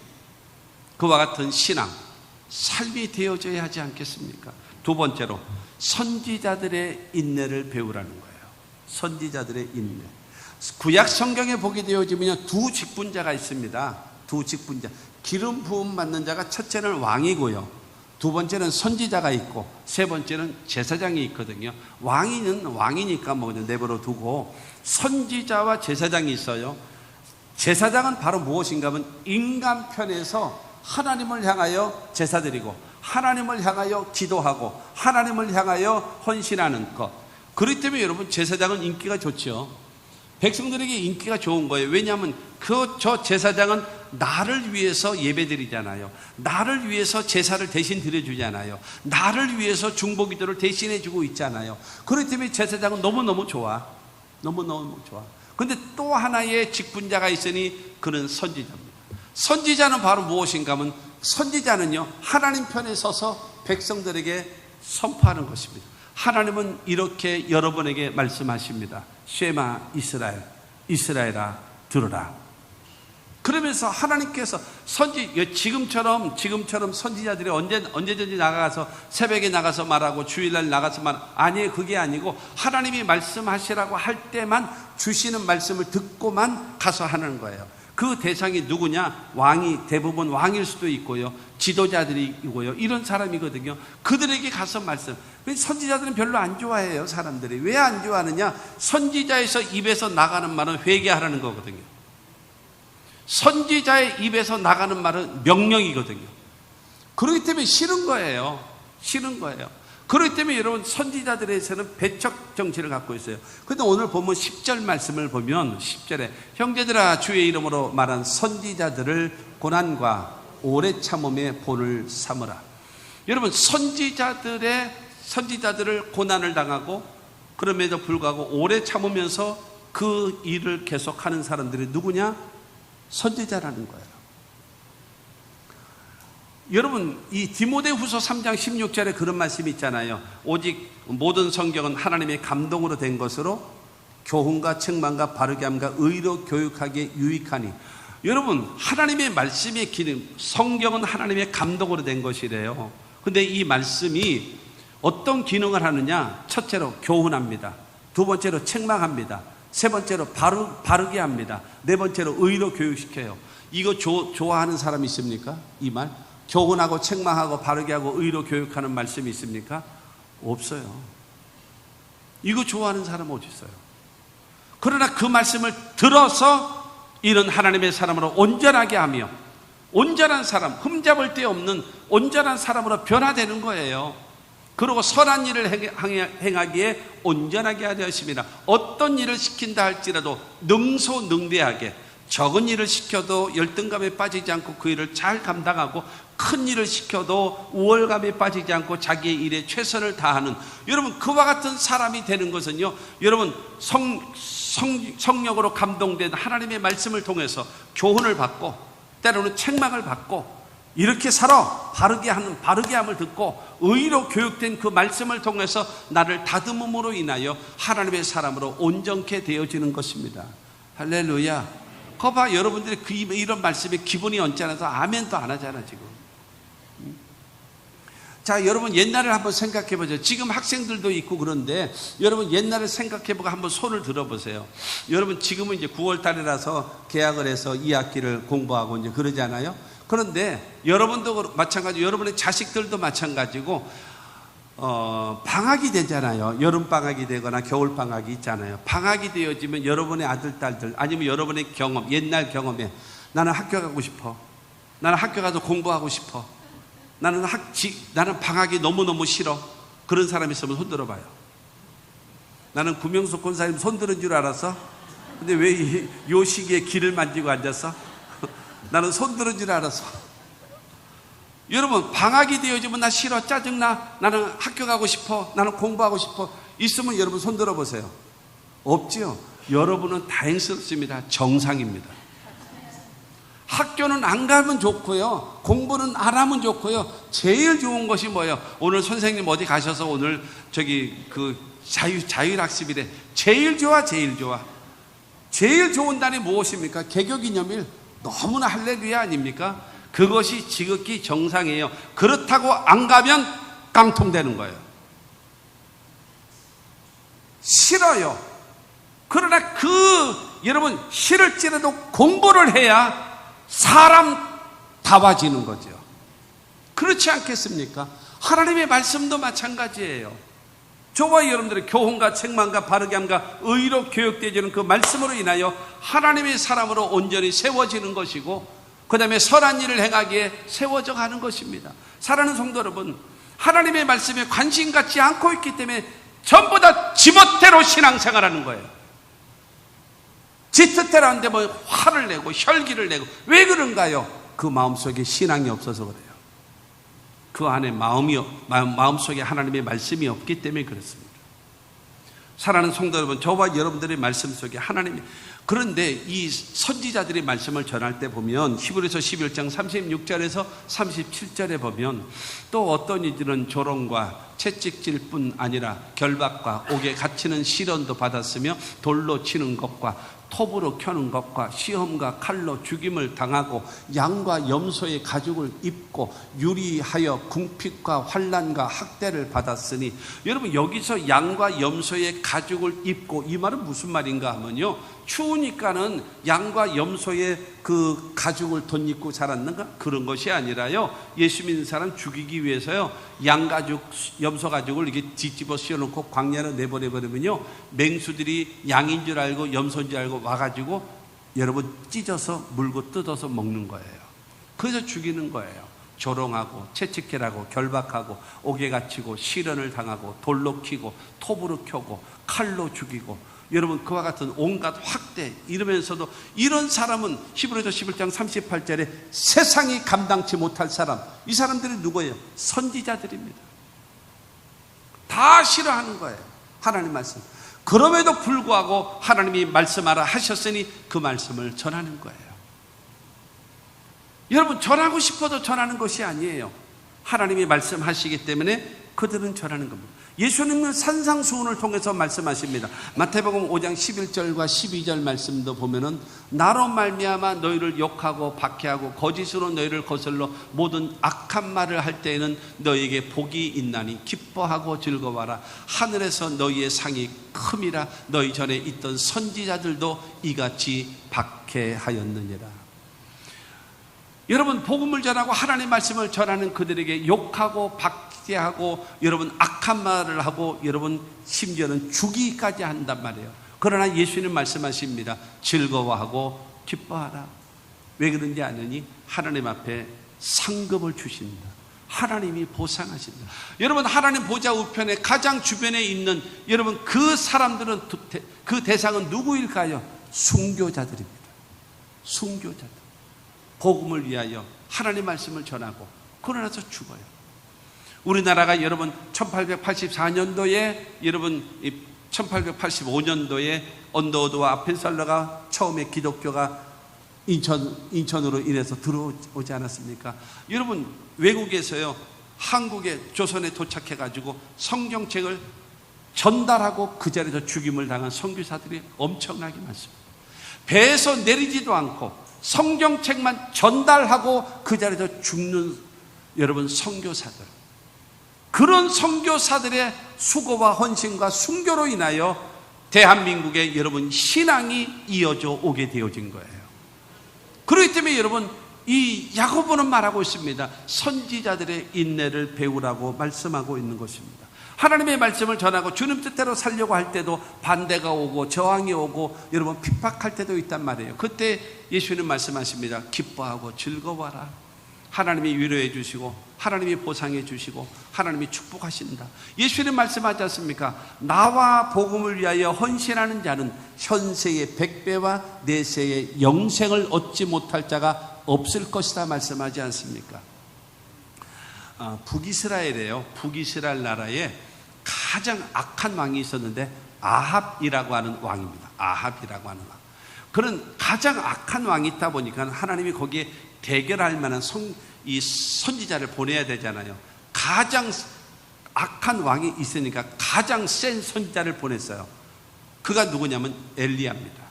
그와 같은 신앙, 삶이 되어져야 하지 않겠습니까? 두 번째로 선지자들의 인내를 배우라는 거예요. 선지자들의 인내. 구약 성경에 보게 되어지면 두 직분자가 있습니다. 두 직분자. 기름 부음 받는 자가 첫째는 왕이고요, 두 번째는 선지자가 있고, 세 번째는 제사장이 있거든요. 왕이는 왕이니까 뭐 내버려 두고, 선지자와 제사장이 있어요. 제사장은 바로 무엇인가 하면 인간 편에서 하나님을 향하여 제사드리고, 하나님을 향하여 기도하고, 하나님을 향하여 헌신하는 것. 그렇기 때문에 여러분, 제사장은 인기가 좋죠. 백성들에게 인기가 좋은 거예요. 왜냐하면 저 제사장은 나를 위해서 예배드리잖아요. 나를 위해서 제사를 대신 드려주잖아요. 나를 위해서 중보기도를 대신해주고 있잖아요. 그렇기 때문에 제사장은 너무너무 좋아. 너무너무 좋아. 근데 또 하나의 직분자가 있으니 그는 선지자입니다. 선지자는 바로 무엇인가 하면, 선지자는요, 하나님 편에 서서 백성들에게 선포하는 것입니다. 하나님은 이렇게 여러분에게 말씀하십니다. 쉐마 이스라엘, 이스라엘아 들으라. 그러면서 하나님께서 지금처럼 선지자들이 언제든지 나가서 새벽에 나가서 말하고 주일날 나가서 아니에요. 그게 아니고 하나님이 말씀하시라고 할 때만 주시는 말씀을 듣고만 가서 하는 거예요. 그 대상이 누구냐? 대부분 왕일 수도 있고요, 지도자들이고요, 이런 사람이거든요. 그들에게 가서 말씀. 선지자들은 별로 안 좋아해요, 사람들이. 왜 안 좋아하느냐? 선지자에서 입에서 나가는 말은 회개하라는 거거든요. 선지자의 입에서 나가는 말은 명령이거든요. 그렇기 때문에 싫은 거예요. 그렇기 때문에 여러분, 선지자들에서는 배척 정치를 갖고 있어요. 그런데 오늘 보면 10절 말씀을 보면 10절에 형제들아 주의 이름으로 말한 선지자들을 고난과 오래 참음의 본을 삼으라. 여러분, 선지자들을 고난을 당하고 그럼에도 불구하고 오래 참으면서 그 일을 계속하는 사람들이 누구냐? 선지자라는 거예요. 여러분, 이 디모데후서 3장 16절에 그런 말씀이 있잖아요. 오직 모든 성경은 하나님의 감동으로 된 것으로 교훈과 책망과 바르게 함과 의로 교육하기에 유익하니. 여러분, 하나님의 말씀의 기능, 성경은 하나님의 감동으로 된 것이래요. 근데 이 말씀이 어떤 기능을 하느냐? 첫째로 교훈합니다. 두 번째로 책망합니다. 세 번째로 바르게 합니다. 네 번째로 의로 교육시켜요. 이거 좋아하는 사람이 있습니까? 이 말? 교훈하고 책망하고 바르게 하고 의로 교육하는 말씀이 있습니까? 없어요. 이거 좋아하는 사람은 어디 있어요? 그러나 그 말씀을 들어서 이런 하나님의 사람으로 온전하게 하며, 온전한 사람, 흠잡을 데 없는 온전한 사람으로 변화되는 거예요. 그리고 선한 일을 행하기에 온전하게 하려 하십니다. 어떤 일을 시킨다 할지라도 능소능대하게, 적은 일을 시켜도 열등감에 빠지지 않고 그 일을 잘 감당하고, 큰 일을 시켜도 우월감에 빠지지 않고 자기의 일에 최선을 다하는, 여러분, 그와 같은 사람이 되는 것은요, 여러분, 성령으로 감동된 하나님의 말씀을 통해서 교훈을 받고 때로는 책망을 받고 이렇게 살아 바르게 함을 듣고 의로 교육된 그 말씀을 통해서 나를 다듬음으로 인하여 하나님의 사람으로 온전케 되어지는 것입니다. 할렐루야. 거봐, 여러분들이 이런 말씀에 기분이 언짢아서 아멘도 안 하잖아 지금. 자, 여러분 옛날을 한번 생각해 보죠. 지금 학생들도 있고 그런데 여러분 옛날을 생각해 보고 한번 손을 들어보세요. 여러분 지금은 이제 9월 달이라서 개학을 해서 2학기를 공부하고 이제 그러잖아요. 그런데 여러분도 마찬가지고 여러분의 자식들도 마찬가지고 방학이 되잖아요. 여름방학이 되거나 겨울방학이 있잖아요. 방학이 되어지면 여러분의 아들, 딸들 아니면 여러분의 경험, 옛날 경험에 나는 학교 가고 싶어. 나는 학교 가서 공부하고 싶어. 나는 방학이 너무너무 싫어. 그런 사람 있으면 손 들어봐요. 나는 구명숙 권사님 손 들은 줄 알았어. 근데 왜 이 시기에 귀를 만지고 앉았어? 나는 손 들은 줄 알았어. 여러분, 방학이 되어지면 나 싫어, 짜증나, 나는 학교 가고 싶어, 나는 공부하고 싶어 있으면 여러분 손 들어보세요. 없지요? 여러분은 다행스럽습니다. 정상입니다. 학교는 안 가면 좋고요, 공부는 안 하면 좋고요, 제일 좋은 것이 뭐예요? 오늘 선생님 어디 가셔서 오늘 자율학습이래. 제일 좋아. 제일 좋은 날이 무엇입니까? 개교기념일. 너무나 할렐루야 아닙니까? 그것이 지극히 정상이에요. 그렇다고 안 가면 깡통되는 거예요. 싫어요. 그러나 그 여러분 싫을지라도 공부를 해야 사람다워지는 거죠. 그렇지 않겠습니까? 하나님의 말씀도 마찬가지예요. 저와 여러분들의 교훈과 책망과 바르게 함과 의로 교육되어지는 그 말씀으로 인하여 하나님의 사람으로 온전히 세워지는 것이고, 그 다음에 선한 일을 행하기에 세워져 가는 것입니다. 사랑하는 성도 여러분, 하나님의 말씀에 관심 갖지 않고 있기 때문에 전부 다 지멋대로 신앙생활하는 거예요. 지 뜻대로 하는데 뭐 화를 내고 혈기를 내고. 왜 그런가요? 그 마음속에 신앙이 없어서 그래요. 그 안에 마음속에 하나님의 말씀이 없기 때문에 그렇습니다. 사랑하는 성도 여러분, 저와 여러분들의 말씀 속에 하나님이, 그런데 이 선지자들의 말씀을 전할 때 보면 히브리서 11장 36절에서 37절에 보면 또 어떤 이들은 조롱과 채찍질 뿐 아니라 결박과 옥에 갇히는 시련도 받았으며 돌로 치는 것과 톱으로 켜는 것과 시험과 칼로 죽임을 당하고 양과 염소의 가죽을 입고 유리하여 궁핍과 환난과 학대를 받았으니, 여러분 여기서 양과 염소의 가죽을 입고, 이 말은 무슨 말인가 하면요, 추우니까는 양과 염소의 그 가죽을 덧입고 자랐는가? 그런 것이 아니라요, 예수 믿는 사람 죽이기 위해서요, 양가죽, 염소가죽을 이렇게 뒤집어 씌워놓고 광야로 내보내버리면요, 맹수들이 양인 줄 알고 염소인 줄 알고 와가지고 여러분 찢어서 물고 뜯어서 먹는 거예요. 그래서 죽이는 거예요. 조롱하고 채찍질하고 결박하고 옥에 갇히고 시련을 당하고 돌로 키고 톱으로 켜고 칼로 죽이고, 여러분 그와 같은 온갖 확대, 이러면서도 이런 사람은 히브리서 11장 38절에 세상이 감당치 못할 사람, 이 사람들이 누구예요? 선지자들입니다. 다 싫어하는 거예요, 하나님 말씀. 그럼에도 불구하고 하나님이 말씀하라 하셨으니 그 말씀을 전하는 거예요. 여러분 전하고 싶어도 전하는 것이 아니에요. 하나님이 말씀하시기 때문에 그들은 전하는 겁니다. 예수님은 산상수훈을 통해서 말씀하십니다. 마태복음 5장 11절과 12절 말씀도 보면은 나로 말미암아 너희를 욕하고 박해하고 거짓으로 너희를 거슬러 모든 악한 말을 할 때에는 너희에게 복이 있나니 기뻐하고 즐거워하라. 하늘에서 너희의 상이 큼이라. 너희 전에 있던 선지자들도 이같이 박해하였느니라. 여러분 복음을 전하고 하나님의 말씀을 전하는 그들에게 욕하고 박해하고 여러분 악한 말을 하고 여러분 심지어는 죽이기까지 한단 말이에요. 그러나 예수님 말씀하십니다. 즐거워하고 기뻐하라. 왜 그런지 아느니 하나님 앞에 상급을 주십니다. 하나님이 보상하십니다. 여러분 하나님 보좌 우편에 가장 주변에 있는 여러분 그 사람들은, 그 대상은 누구일까요? 순교자들입니다. 순교자들. 복음을 위하여 하나님의 말씀을 전하고 그러나서 죽어요. 우리나라가 여러분 1884년도에 여러분 1885년도에 언더우드와 아펜살러가 처음에 기독교가 인천으로 인해서 들어오지 않았습니까? 여러분 외국에서요, 한국에 조선에 도착해 가지고 성경책을 전달하고 그 자리에서 죽임을 당한 선교사들이 엄청나게 많습니다. 배에서 내리지도 않고 성경책만 전달하고 그 자리에서 죽는 여러분 선교사들, 그런 선교사들의 수고와 헌신과 순교로 인하여 대한민국의 여러분 신앙이 이어져 오게 되어진 거예요. 그렇기 때문에 여러분 이 야고보는 말하고 있습니다. 선지자들의 인내를 배우라고 말씀하고 있는 것입니다. 하나님의 말씀을 전하고 주님 뜻대로 살려고 할 때도 반대가 오고 저항이 오고 여러분 핍박할 때도 있단 말이에요. 그때 예수님 말씀하십니다. 기뻐하고 즐거워하라. 하나님이 위로해 주시고 하나님이 보상해 주시고 하나님이 축복하신다. 예수님 말씀하지 않습니까? 나와 복음을 위하여 헌신하는 자는 현세의 100배와 내세의 영생을 얻지 못할 자가 없을 것이다 말씀하지 않습니까? 북이스라엘이에요. 북이스라엘 나라에 가장 악한 왕이 있었는데 아합이라고 하는 왕입니다. 아합이라고 하는 왕. 그런 가장 악한 왕이 있다 보니까 하나님이 거기에 대결할 만한 이 선지자를 보내야 되잖아요. 가장 악한 왕이 있으니까 가장 센 선지자를 보냈어요. 그가 누구냐면 엘리야입니다.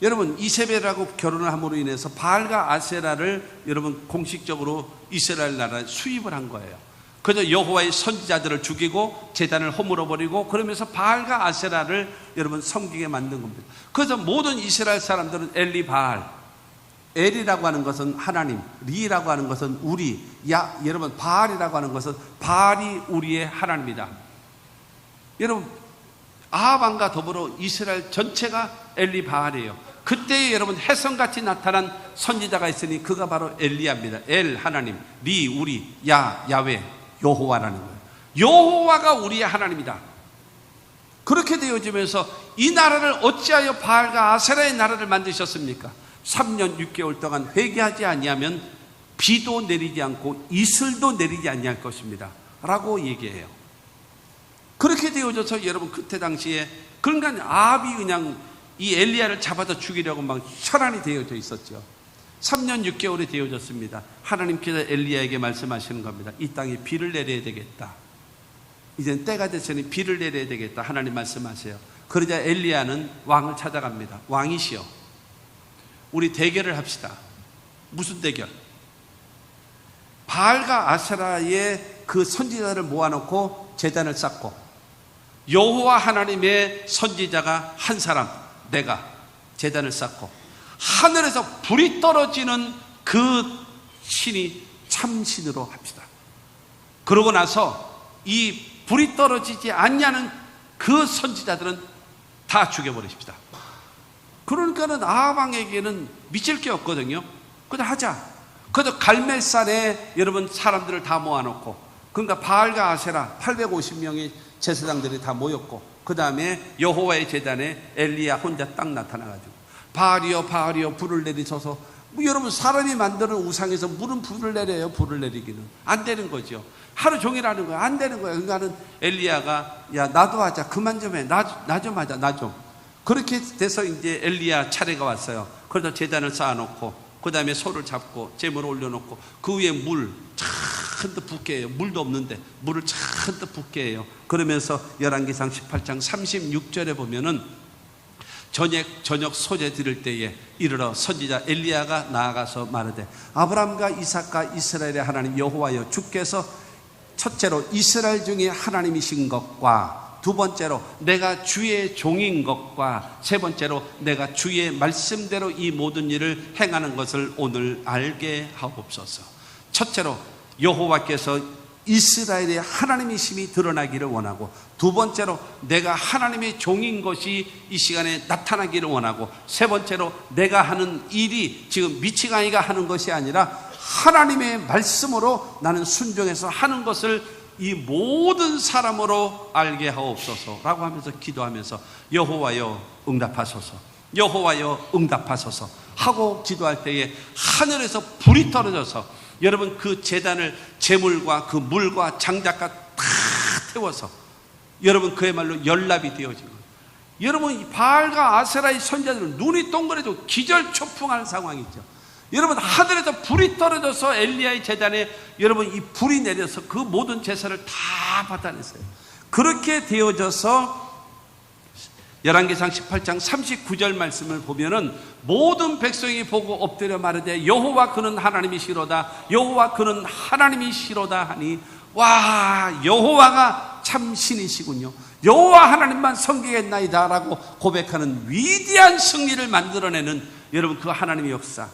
여러분 이세벨하고 결혼을 함으로 인해서 바알과 아세라를 여러분 공식적으로 이스라엘 나라에 수입을 한 거예요. 그저 여호와의 선지자들을 죽이고 제단을 허물어 버리고 그러면서 바알과 아세라를 여러분 섬기게 만든 겁니다. 그래서 모든 이스라엘 사람들은 엘리 바알, 엘이라고 하는 것은 하나님, 리라고 하는 것은 우리, 여러분 바알이라고 하는 것은 바알이 우리의 하나님이다. 여러분 아합 왕과 더불어 이스라엘 전체가 엘리 바알이에요. 그때 여러분 혜성같이 나타난 선지자가 있으니 그가 바로 엘리야입니다. 엘 하나님, 리 우리, 야훼 여호와라는 거예요. 여호와가 우리의 하나님이다. 그렇게 되어지면서 이 나라를 어찌하여 바알과 아세라의 나라를 만드셨습니까? 3년 6개월 동안 회개하지 아니하면 비도 내리지 않고 이슬도 내리지 아니할 것입니다 라고 얘기해요. 그렇게 되어져서 여러분 그때 당시에 그러니까 아합이 그냥 이 엘리야를 잡아서 죽이려고 막 혈안이 되어져 있었죠. 3년 6개월이 되어졌습니다. 하나님께서 엘리야에게 말씀하시는 겁니다. 이 땅에 비를 내려야 되겠다. 이제는 때가 됐으니 비를 내려야 되겠다. 하나님 말씀하세요. 그러자 엘리야는 왕을 찾아갑니다. 왕이시여, 우리 대결을 합시다. 무슨 대결? 바알과 아세라의 그 선지자를 모아놓고 제단을 쌓고 여호와 하나님의 선지자가 한 사람, 내가 제단을 쌓고 하늘에서 불이 떨어지는 그 신이 참신으로 합시다. 그러고 나서 이 불이 떨어지지 않냐는 그 선지자들은 다 죽여버리십시다. 그러니까는 아합 왕에게는 미칠 게 없거든요. 그냥 하자. 그래서 갈멜산에 여러분 사람들을 다 모아놓고, 그러니까 바알과 아세라 850명의 제사장들이 다 모였고, 그 다음에 여호와의 제단에 엘리야 혼자 딱 나타나가지고 바알이여 바알이여 불을 내리소서. 여러분 사람이 만드는 우상에서 물은 불을 내려요. 불을 내리기는 안 되는 거죠. 하루 종일 하는 거야. 안 되는 거야. 그러니까는 엘리야가 야 나도 하자. 그만 좀 해. 나 좀 하자. 나 좀. 그렇게 돼서 이제 엘리야 차례가 왔어요. 그래서 제단을 쌓아놓고 그 다음에 소를 잡고 제물을 올려놓고 그 위에 물 잔뜩 붓게 해요. 물도 없는데 물을 잔뜩 붓게 해요. 그러면서 열왕기상 18장 36절에 보면은 저녁 소재 드릴 때에 이르러 선지자 엘리야가 나아가서 말하되 아브라함과 이삭과 이스라엘의 하나님 여호와여, 주께서 첫째로 이스라엘 중에 하나님이신 것과 두 번째로 내가 주의 종인 것과 세 번째로 내가 주의 말씀대로 이 모든 일을 행하는 것을 오늘 알게 하옵소서. 첫째로 여호와께서 이스라엘의 하나님이심이 드러나기를 원하고, 두 번째로 내가 하나님의 종인 것이 이 시간에 나타나기를 원하고, 세 번째로 내가 하는 일이 지금 미치광이가 하는 것이 아니라 하나님의 말씀으로 나는 순종해서 하는 것을 이 모든 사람으로 알게 하옵소서라고 하면서 기도하면서 여호와여 응답하소서, 여호와여 응답하소서 하고 기도할 때에 하늘에서 불이 떨어져서 여러분 그 제단을 제물과 그 물과 장작과 다 태워서 여러분 그야말로 연납이 되어진 거예요. 여러분 이 바알과 아세라의 선지자들은 눈이 동그래도 기절초풍하는 상황이죠. 여러분 하늘에서 불이 떨어져서 엘리야의 제단에 여러분 이 불이 내려서 그 모든 제사를 다 받아냈어요. 그렇게 되어져서 열왕기상 18장 39절 말씀을 보면은 모든 백성이 보고 엎드려 말하되 여호와 그는 하나님이시로다, 여호와 그는 하나님이시로다 하니 와 여호와가 참 신이시군요, 여호와 하나님만 섬기겠나이다 라고 고백하는 위대한 승리를 만들어내는 여러분 그 하나님의 역사,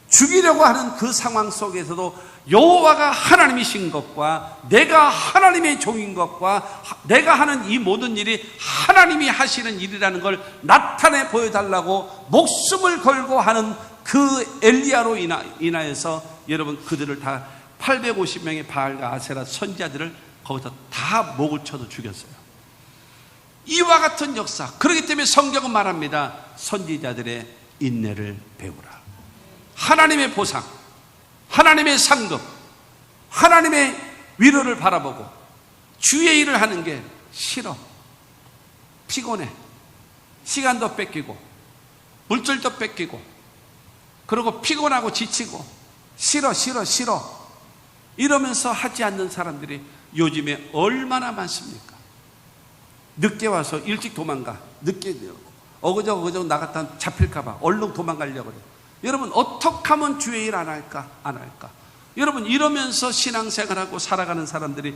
죽이려고 하는 그 상황 속에서도 여호와가 하나님이신 것과 내가 하나님의 종인 것과 내가 하는 이 모든 일이 하나님이 하시는 일이라는 걸 나타내 보여달라고 목숨을 걸고 하는 그 엘리야로 인하여서 여러분 그들을 다 850명의 바알과 아세라 선지자들을 거기서 다 목을 쳐도 죽였어요. 이와 같은 역사. 그렇기 때문에 성경은 말합니다. 선지자들의 인내를 배우라. 하나님의 보상, 하나님의 상급, 하나님의 위로를 바라보고 주의 일을 하는 게 싫어, 피곤해, 시간도 뺏기고 물질도 뺏기고 그리고 피곤하고 지치고 싫어 이러면서 하지 않는 사람들이 요즘에 얼마나 많습니까? 늦게 와서 일찍 도망가, 늦게 어그저그저 나갔다 잡힐까 봐 얼른 도망가려고 그래요. 여러분 어떻게 하면 주의 일 안 할까? 여러분, 이러면서 신앙생활하고 살아가는 사람들이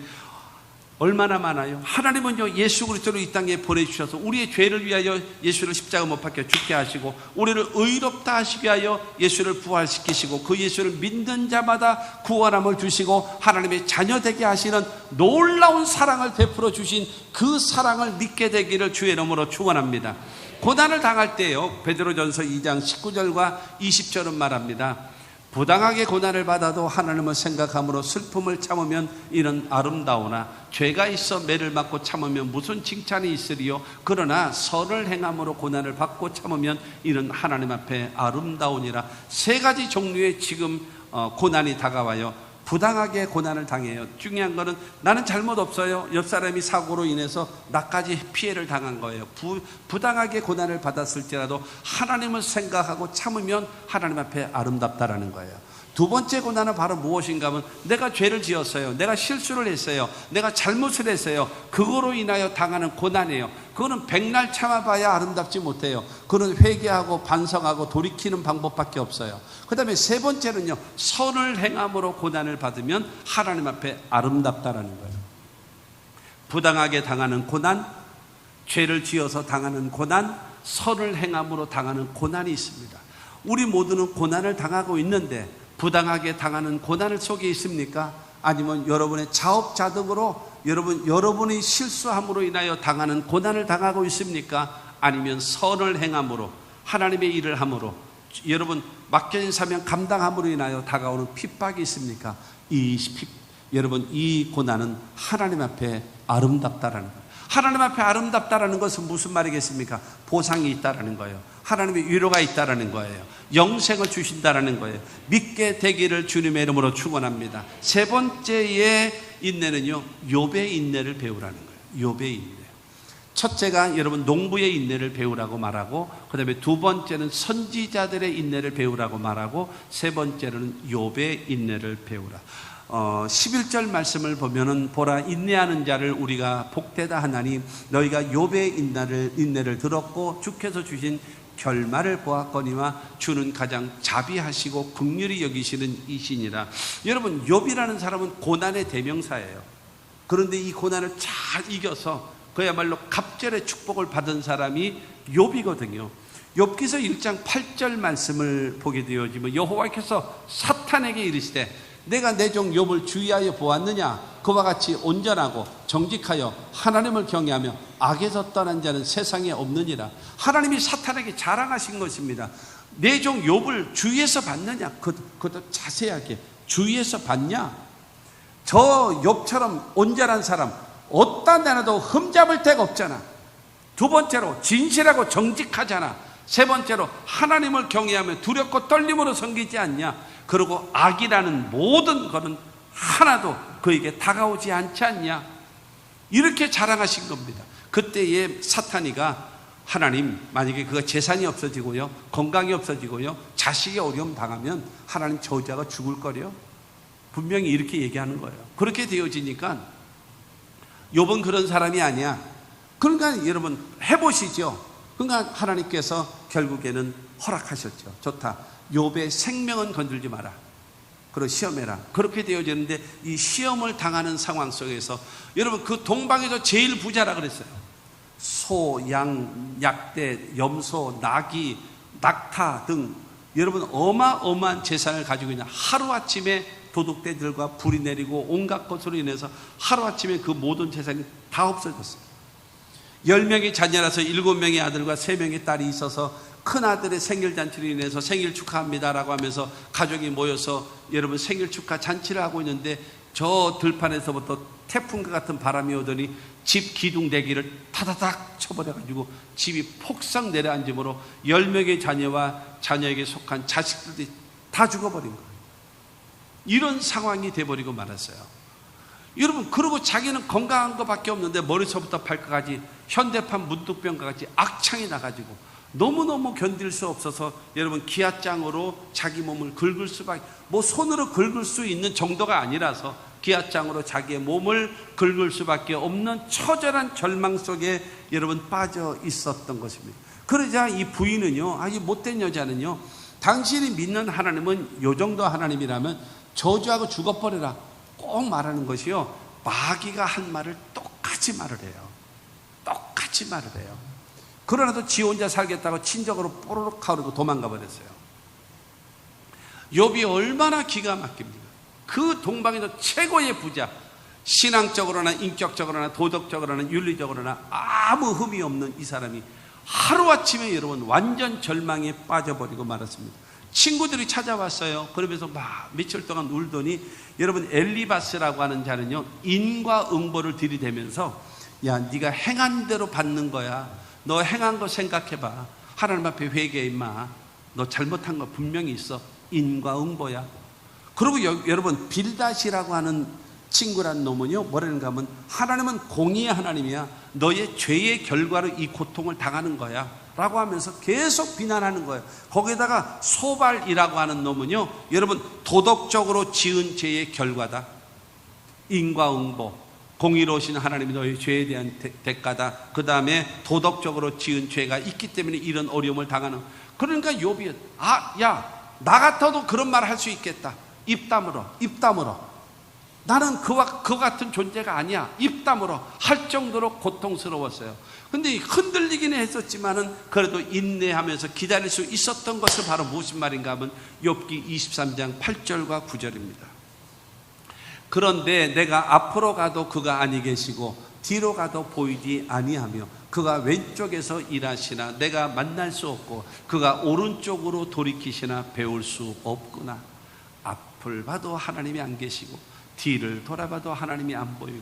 얼마나 많아요. 하나님은요, 예수 그리스도를 이 땅에 보내주셔서 우리의 죄를 위하여 예수를 십자가 못 박혀 죽게 하시고, 우리를 의롭다 하시기 위하여 예수를 부활시키시고, 그 예수를 믿는 자마다 구원함을 주시고 하나님의 자녀 되게 하시는 놀라운 사랑을 베풀어 주신 그 사랑을 믿게 되기를 주의 이름으로 축원합니다. 고난을 당할 때요, 베드로전서 2장 19절과 20절은 말합니다. 부당하게 고난을 받아도 하나님을 생각함으로 슬픔을 참으면 이는 아름다우나 죄가 있어 매를 맞고 참으면 무슨 칭찬이 있으리요. 그러나 선을 행함으로 고난을 받고 참으면 이는 하나님 앞에 아름다우니라. 세 가지 종류의 지금 고난이 다가와요. 부당하게 고난을 당해요. 중요한 거는 나는 잘못 없어요. 옆 사람이 사고로 인해서 나까지 피해를 당한 거예요. 부당하게 고난을 받았을지라도 하나님을 생각하고 참으면 하나님 앞에 아름답다라는 거예요. 두 번째 고난은 바로 무엇인가 하면 내가 죄를 지었어요. 내가 실수를 했어요. 내가 잘못을 했어요. 그거로 인하여 당하는 고난이에요. 그거는 백날 참아봐야 아름답지 못해요. 그거는 회개하고 반성하고 돌이키는 방법밖에 없어요. 그 다음에 세 번째는요, 선을 행함으로 고난을 받으면 하나님 앞에 아름답다라는 거예요. 부당하게 당하는 고난, 죄를 지어서 당하는 고난, 선을 행함으로 당하는 고난이 있습니다. 우리 모두는 고난을 당하고 있는데 부당하게 당하는 고난을 속에 있습니까? 아니면 여러분의 자업자득으로 여러분이 실수함으로 인하여 당하는 고난을 당하고 있습니까? 아니면 선을 행함으로 하나님의 일을 함으로 여러분 맡겨진 사명 감당함으로 인하여 다가오는 핍박이 있습니까? 여러분, 이 고난은 하나님 앞에 아름답다라는 거예요. 하나님 앞에 아름답다라는 것은 무슨 말이겠습니까? 보상이 있다라는 거예요. 하나님의 위로가 있다라는 거예요. 영생을 주신다라는 거예요. 믿게 되기를 주님의 이름으로 축원합니다. 세 번째의 인내는요, 욥의 인내를 배우라는 거예요. 욥의 인내. 첫째가 여러분 농부의 인내를 배우라고 말하고, 그 다음에 두 번째는 선지자들의 인내를 배우라고 말하고, 세 번째는 욥의 인내를 배우라. 11절 말씀을 보면은 보라, 인내하는 자를 우리가 복되다 하나니 너희가 욥의 인내를 들었고 주께서 주신 결말을 보았거니와 주는 가장 자비하시고 긍휼히 여기시는 이시니라. 여러분, 욥이라는 사람은 고난의 대명사예요. 그런데 이 고난을 잘 이겨서 그야말로 갑절의 축복을 받은 사람이 욥이거든요. 욥기서 1장 8절 말씀을 보게 되어지면 여호와께서 사탄에게 이르시되 내가 내 종 욥을 주의하여 보았느냐? 그와 같이 온전하고 정직하여 하나님을 경외하며 악에서 떠난 자는 세상에 없느니라. 하나님이 사탄에게 자랑하신 것입니다. 내 종 욥을 주위에서 봤느냐? 그것도 자세하게 주위에서 봤냐? 저 욥처럼 온전한 사람 어디다 내놔도 흠잡을 데가 없잖아. 두 번째로 진실하고 정직하잖아. 세 번째로 하나님을 경외하며 두렵고 떨림으로 섬기지 않냐? 그리고 악이라는 모든 것은 하나도 그에게 다가오지 않지 않냐? 이렇게 자랑하신 겁니다. 그때에 사탄이가 하나님, 만약에 그가 재산이 없어지고요, 건강이 없어지고요, 자식이 어려움 당하면 하나님 저자가 죽을 거려? 분명히 이렇게 얘기하는 거예요. 그렇게 되어지니까 욥은 그런 사람이 아니야. 그러니까 여러분 해보시죠. 그러니까 하나님께서 결국에는 허락하셨죠. 좋다. 욥의 생명은 건들지 마라. 그리고 시험해라. 그렇게 되어지는데 이 시험을 당하는 상황 속에서 여러분 그 동방에서 제일 부자라 그랬어요. 소, 양, 약대, 염소, 나귀, 낙타 등 여러분 어마어마한 재산을 가지고 있는 하루아침에 도둑대들과 불이 내리고 온갖 것으로 인해서 하루아침에 그 모든 재산이 다 없어졌어요. 10명의 자녀라서 7명의 아들과 3명의 딸이 있어서 큰아들의 생일잔치로 인해서 생일 축하합니다라고 하면서 가족이 모여서 여러분 생일 축하 잔치를 하고 있는데 저 들판에서부터 태풍과 같은 바람이 오더니 집 기둥 대기를 타다닥 쳐버려가지고 집이 폭삭 내려앉음으로 10명의 자녀와 자녀에게 속한 자식들이 다 죽어버린 거예요. 이런 상황이 돼버리고 말았어요. 여러분, 그러고 자기는 건강한 것밖에 없는데 머리서부터 발끝까지 현대판 문득병과 같이 악창이 나가지고 너무너무 견딜 수 없어서 여러분 기아장으로 자기 몸을 긁을 수밖에, 손으로 긁을 수 있는 정도가 아니라서 기아장으로 자기의 몸을 긁을 수밖에 없는 처절한 절망 속에 여러분 빠져 있었던 것입니다. 그러자 이 부인은요, 이 못된 여자는요, 당신이 믿는 하나님은 요 정도 하나님이라면 저주하고 죽어버려라 꼭 말하는 것이요, 마귀가 한 말을 똑같이 말을 해요. 똑같이 말을 해요. 그러나도 지 혼자 살겠다고 친정으로 뽀로록 하고 도망가 버렸어요. 욥이 얼마나 기가 막힙니까? 그 동방에서 최고의 부자, 신앙적으로나 인격적으로나 도덕적으로나 윤리적으로나 아무 흠이 없는 이 사람이 하루아침에 여러분 완전 절망에 빠져버리고 말았습니다. 친구들이 찾아왔어요. 그러면서 막 며칠 동안 울더니 여러분 엘리바스라고 하는 자는요, 인과응보를 들이대면서 야, 네가 행한 대로 받는 거야. 너 행한 거 생각해봐. 하나님 앞에 회개해 임마. 너 잘못한 거 분명히 있어. 인과응보야. 그리고 여러분 빌닷이라고 하는 친구란 놈은요, 뭐라는가 하면 하나님은 공의의 하나님이야. 너의 죄의 결과로 이 고통을 당하는 거야 라고 하면서 계속 비난하는 거예요. 거기다가 소발이라고 하는 놈은요, 여러분 도덕적으로 지은 죄의 결과다. 인과응보, 공의로우신 하나님이 너의 죄에 대한 대가다. 그 다음에 도덕적으로 지은 죄가 있기 때문에 이런 어려움을 당하는. 그러니까 욥이 야, 나 같아도 그런 말 할 수 있겠다. 입 다물어. 나는 그와 그 같은 존재가 아니야. 입 다물어 할 정도로 고통스러웠어요. 근데 흔들리기는 했었지만은 그래도 인내하면서 기다릴 수 있었던 것은 바로 무슨 말인가 하면 욥기 23장 8절과 9절입니다. 그런데 내가 앞으로 가도 그가 아니 계시고 뒤로 가도 보이지 아니하며 그가 왼쪽에서 일하시나 내가 만날 수 없고 그가 오른쪽으로 돌이키시나 배울 수 없구나. 앞을 봐도 하나님이 안 계시고 뒤를 돌아봐도 하나님이 안 보이고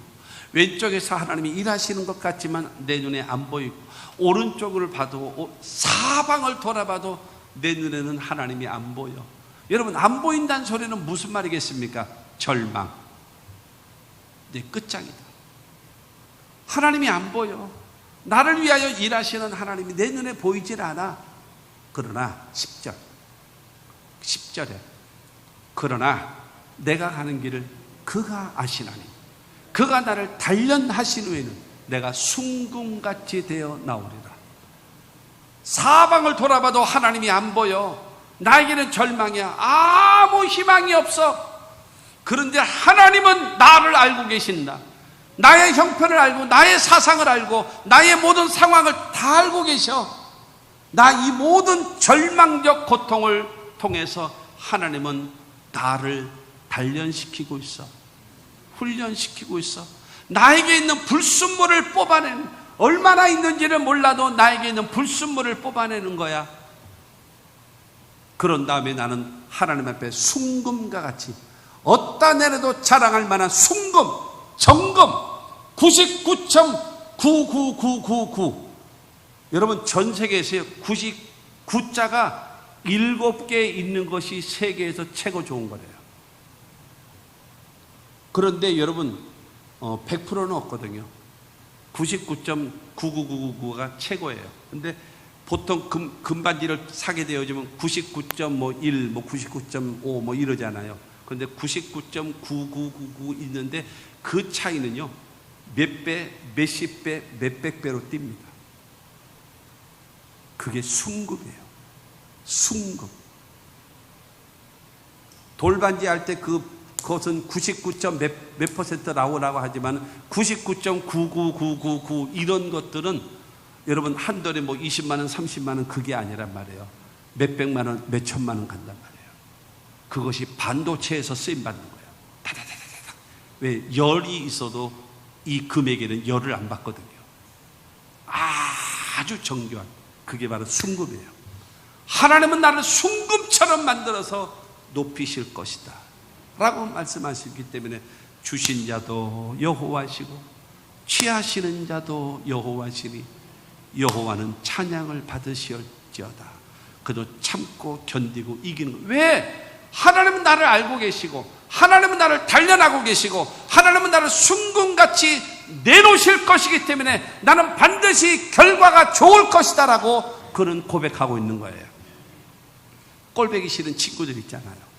왼쪽에서 하나님이 일하시는 것 같지만 내 눈에 안 보이고 오른쪽을 봐도 사방을 돌아봐도 내 눈에는 하나님이 안 보여. 여러분 안 보인다는 소리는 무슨 말이겠습니까? 절망. 내 끝장이다. 하나님이 안 보여. 나를 위하여 일하시는 하나님이 내 눈에 보이질 않아. 그러나 10절에 그러나 내가 가는 길을 그가 아시나니 그가 나를 단련하신 후에는 내가 순금같이 되어 나오리라. 사방을 돌아봐도 하나님이 안 보여. 나에게는 절망이야. 아무 희망이 없어. 그런데 하나님은 나를 알고 계신다. 나의 형편을 알고 나의 사상을 알고 나의 모든 상황을 다 알고 계셔. 나 이 모든 절망적 고통을 통해서 하나님은 나를 단련시키고 있어. 훈련시키고 있어. 나에게 있는 불순물을 뽑아내는, 얼마나 있는지를 몰라도 나에게 있는 불순물을 뽑아내는 거야. 그런 다음에 나는 하나님 앞에 순금과 같이 어디다 내려도 자랑할 만한 순금, 정금 99.99999. 여러분 전 세계에서 99자가 7개 있는 것이 세계에서 최고 좋은 거래요. 그런데 여러분 100%는 없거든요. 99.99999가 최고예요. 근데 보통 금반지를 사게 되어지면 99.1, 99.5 뭐 이러잖아요. 그런데 99.9999 있는데 그 차이는요 몇 배, 몇십 배, 몇백 배로 뜁니다. 그게 순금이에요. 순금. 돌반지 할 때 그것은 99. 몇 퍼센트 나오라고 하지만 99.99999 이런 것들은 여러분 한 달에 뭐 20만 원, 30만 원 그게 아니란 말이에요. 몇백만 원, 몇천만 원 간단 말이에요. 그것이 반도체에서 쓰임 받는 거예요. 다다다다다. 왜? 열이 있어도 이 금액에는 열을 안 받거든요. 아주 정교한, 그게 바로 순금이에요. 하나님은 나를 순금처럼 만들어서 높이실 것이다 라고 말씀하시기 때문에 주신 자도 여호와시고 취하시는 자도 여호와시니 여호와는 찬양을 받으시올지어다. 그도 참고 견디고 이기는 거예요. 왜? 하나님은 나를 알고 계시고 하나님은 나를 단련하고 계시고 하나님은 나를 순금같이 내놓으실 것이기 때문에 나는 반드시 결과가 좋을 것이다 라고 그는 고백하고 있는 거예요. 꼴보기 싫은 친구들 있잖아요.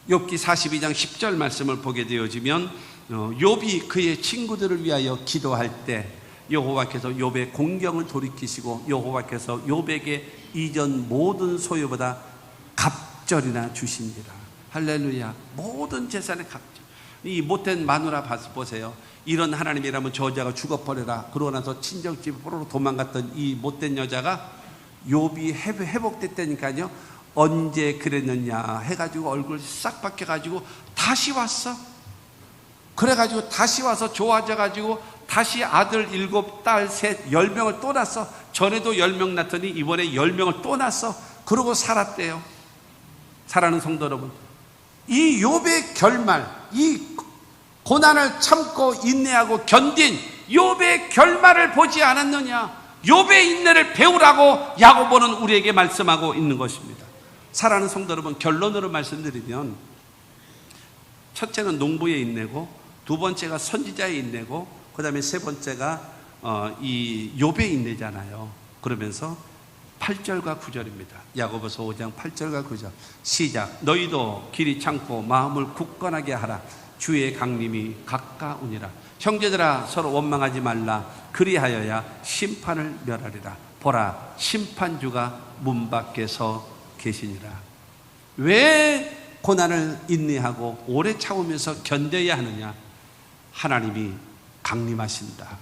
욥기 42장 10절 말씀을 보게 되어지면 욥이 그의 친구들을 위하여 기도할 때 여호와께서 욥의 공경을 돌이키시고 여호와께서 욥에게 이전 모든 소유보다 갑절이나 주신지라. 할렐루야. 모든 재산의 값. 이 못된 마누라 보세요. 이런 하나님이라면 저 여자가 죽어버려라. 그러고 나서 친정집으로 도망갔던 이 못된 여자가 욥이 회복됐다니까요. 언제 그랬느냐 해가지고 얼굴 싹 바뀌어가지고 다시 왔어. 그래가지고 다시 와서 좋아져가지고 다시 아들 7, 딸 3, 10명을 또 낳았어. 전에도 10명 낳더니 이번에 10명을 또 낳았어. 그러고 살았대요. 사랑하는 성도 여러분, 이 욥의 결말, 이 고난을 참고 인내하고 견딘 욥의 결말을 보지 않았느냐? 욥의 인내를 배우라고 야고보는 우리에게 말씀하고 있는 것입니다. 사랑하는 성도 여러분, 결론으로 말씀드리면 첫째는 농부의 인내고, 두 번째가 선지자의 인내고, 그 다음에 세 번째가 이 욥의 인내잖아요. 그러면서 8절과 9절입니다. 야고보서 5장 8절과 9절 시작. 너희도 길이 참고 마음을 굳건하게 하라. 주의 강림이 가까우니라. 형제들아 서로 원망하지 말라. 그리하여야 심판을 멸하리라. 보라, 심판주가 문 밖에서 계시니라. 왜 고난을 인내하고 오래 참으면서 견뎌야 하느냐? 하나님이 강림하신다.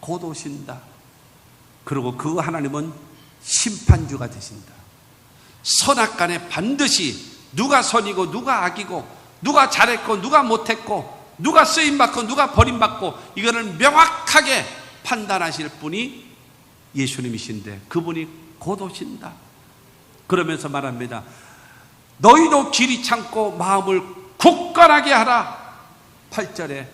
곧 오신다. 그리고 그 하나님은 심판주가 되신다. 선악간에 반드시 누가 선이고 누가 악이고, 누가 잘했고 누가 못했고, 누가 쓰임받고 누가 버림받고, 이거를 명확하게 판단하실 분이 예수님이신데 그분이 곧 오신다. 그러면서 말합니다. 너희도 길이 참고 마음을 굳건하게 하라. 8절에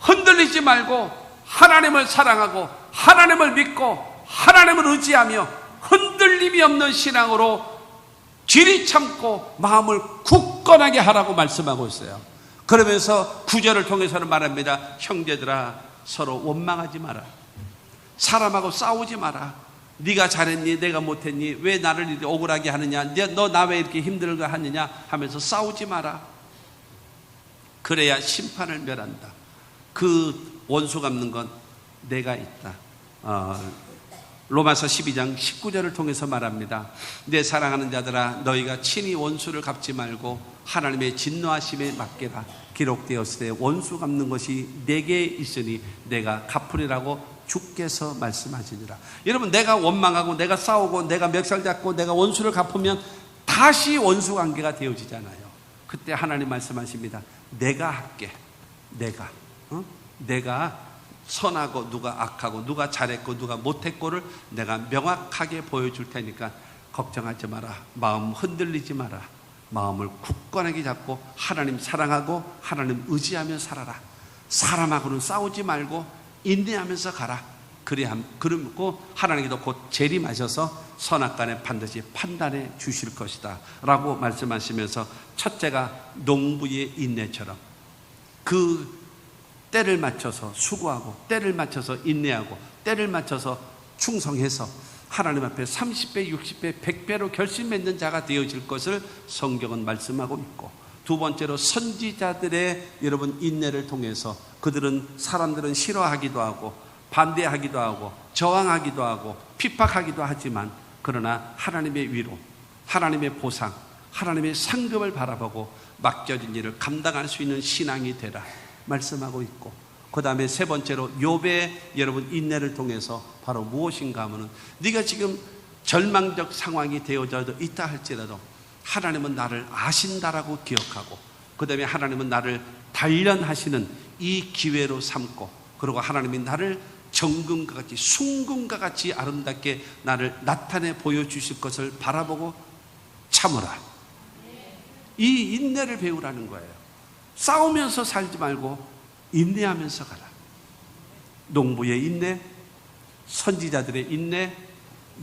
흔들리지 말고 하나님을 사랑하고 하나님을 믿고 하나님을 의지하며 흔들림이 없는 신앙으로 길이 참고 마음을 굳건하게 하라고 말씀하고 있어요. 그러면서 9절을 통해서는 말합니다. 형제들아 서로 원망하지 마라. 사람하고 싸우지 마라. 네가 잘했니? 내가 못했니? 왜 나를 이렇게 억울하게 하느냐? 너 나 왜 이렇게 힘들게 하느냐? 하면서 싸우지 마라. 그래야 심판을 멸한다. 그 원수 갚는 건 내가 있다. 로마서 12장 19절을 통해서 말합니다. 내 사랑하는 자들아 너희가 친히 원수를 갚지 말고 하나님의 진노하심에 맡기라. 기록되었을 때 원수 갚는 것이 내게 있으니 내가 갚으리라고 주께서 말씀하시니라. 여러분, 내가 원망하고 내가 싸우고 내가 멱살 잡고 내가 원수를 갚으면 다시 원수 관계가 되어지잖아요. 그때 하나님 말씀하십니다. 내가 할게. 내가 선하고 누가 악하고 누가 잘했고 누가 못했고를 내가 명확하게 보여줄 테니까 걱정하지 마라. 마음 흔들리지 마라. 마음을 굳건하게 잡고 하나님 사랑하고 하나님 의지하며 살아라. 사람하고는 싸우지 말고 인내하면서 가라. 그리고 하나님께도 곧 재림하셔서 선악간에 반드시 판단해 주실 것이다 라고 말씀하시면서, 첫째가 농부의 인내처럼 그 때를 맞춰서 수고하고 때를 맞춰서 인내하고 때를 맞춰서 충성해서 하나님 앞에 30배, 60배, 100배로 결심 맺는 자가 되어질 것을 성경은 말씀하고 있고, 두 번째로 선지자들의 여러분 인내를 통해서 사람들은 싫어하기도 하고 반대하기도 하고 저항하기도 하고 핍박하기도 하지만, 그러나 하나님의 위로, 하나님의 보상, 하나님의 상급을 바라보고 맡겨진 일을 감당할 수 있는 신앙이 되라 말씀하고 있고, 그 다음에 세 번째로 욥의 여러분 인내를 통해서 바로 무엇인가 하면은, 네가 지금 절망적 상황이 되어져 있다 할지라도 하나님은 나를 아신다라고 기억하고, 그 다음에 하나님은 나를 단련하시는 이 기회로 삼고, 그리고 하나님이 나를 정금과 같이 순금과 같이 아름답게 나를 나타내 보여주실 것을 바라보고 참으라. 이 인내를 배우라는 거예요. 싸우면서 살지 말고 인내하면서 가라. 농부의 인내, 선지자들의 인내,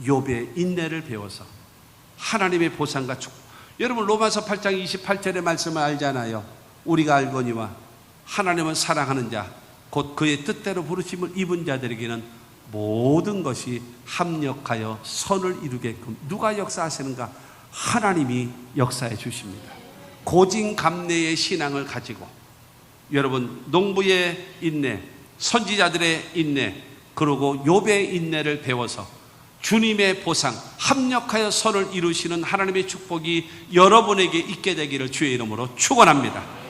욥의 인내를 배워서 하나님의 보상과 축복. 여러분, 로마서 8장 28절의 말씀을 알잖아요. 우리가 알거니와 하나님은 사랑하는 자 곧 그의 뜻대로 부르심을 입은 자들에게는 모든 것이 합력하여 선을 이루게끔. 누가 역사하시는가? 하나님이 역사해 주십니다. 고진감래의 신앙을 가지고 여러분, 농부의 인내, 선지자들의 인내, 그리고 욥의 인내를 배워서 주님의 보상, 합력하여 선을 이루시는 하나님의 축복이 여러분에게 있게 되기를 주의 이름으로 축원합니다.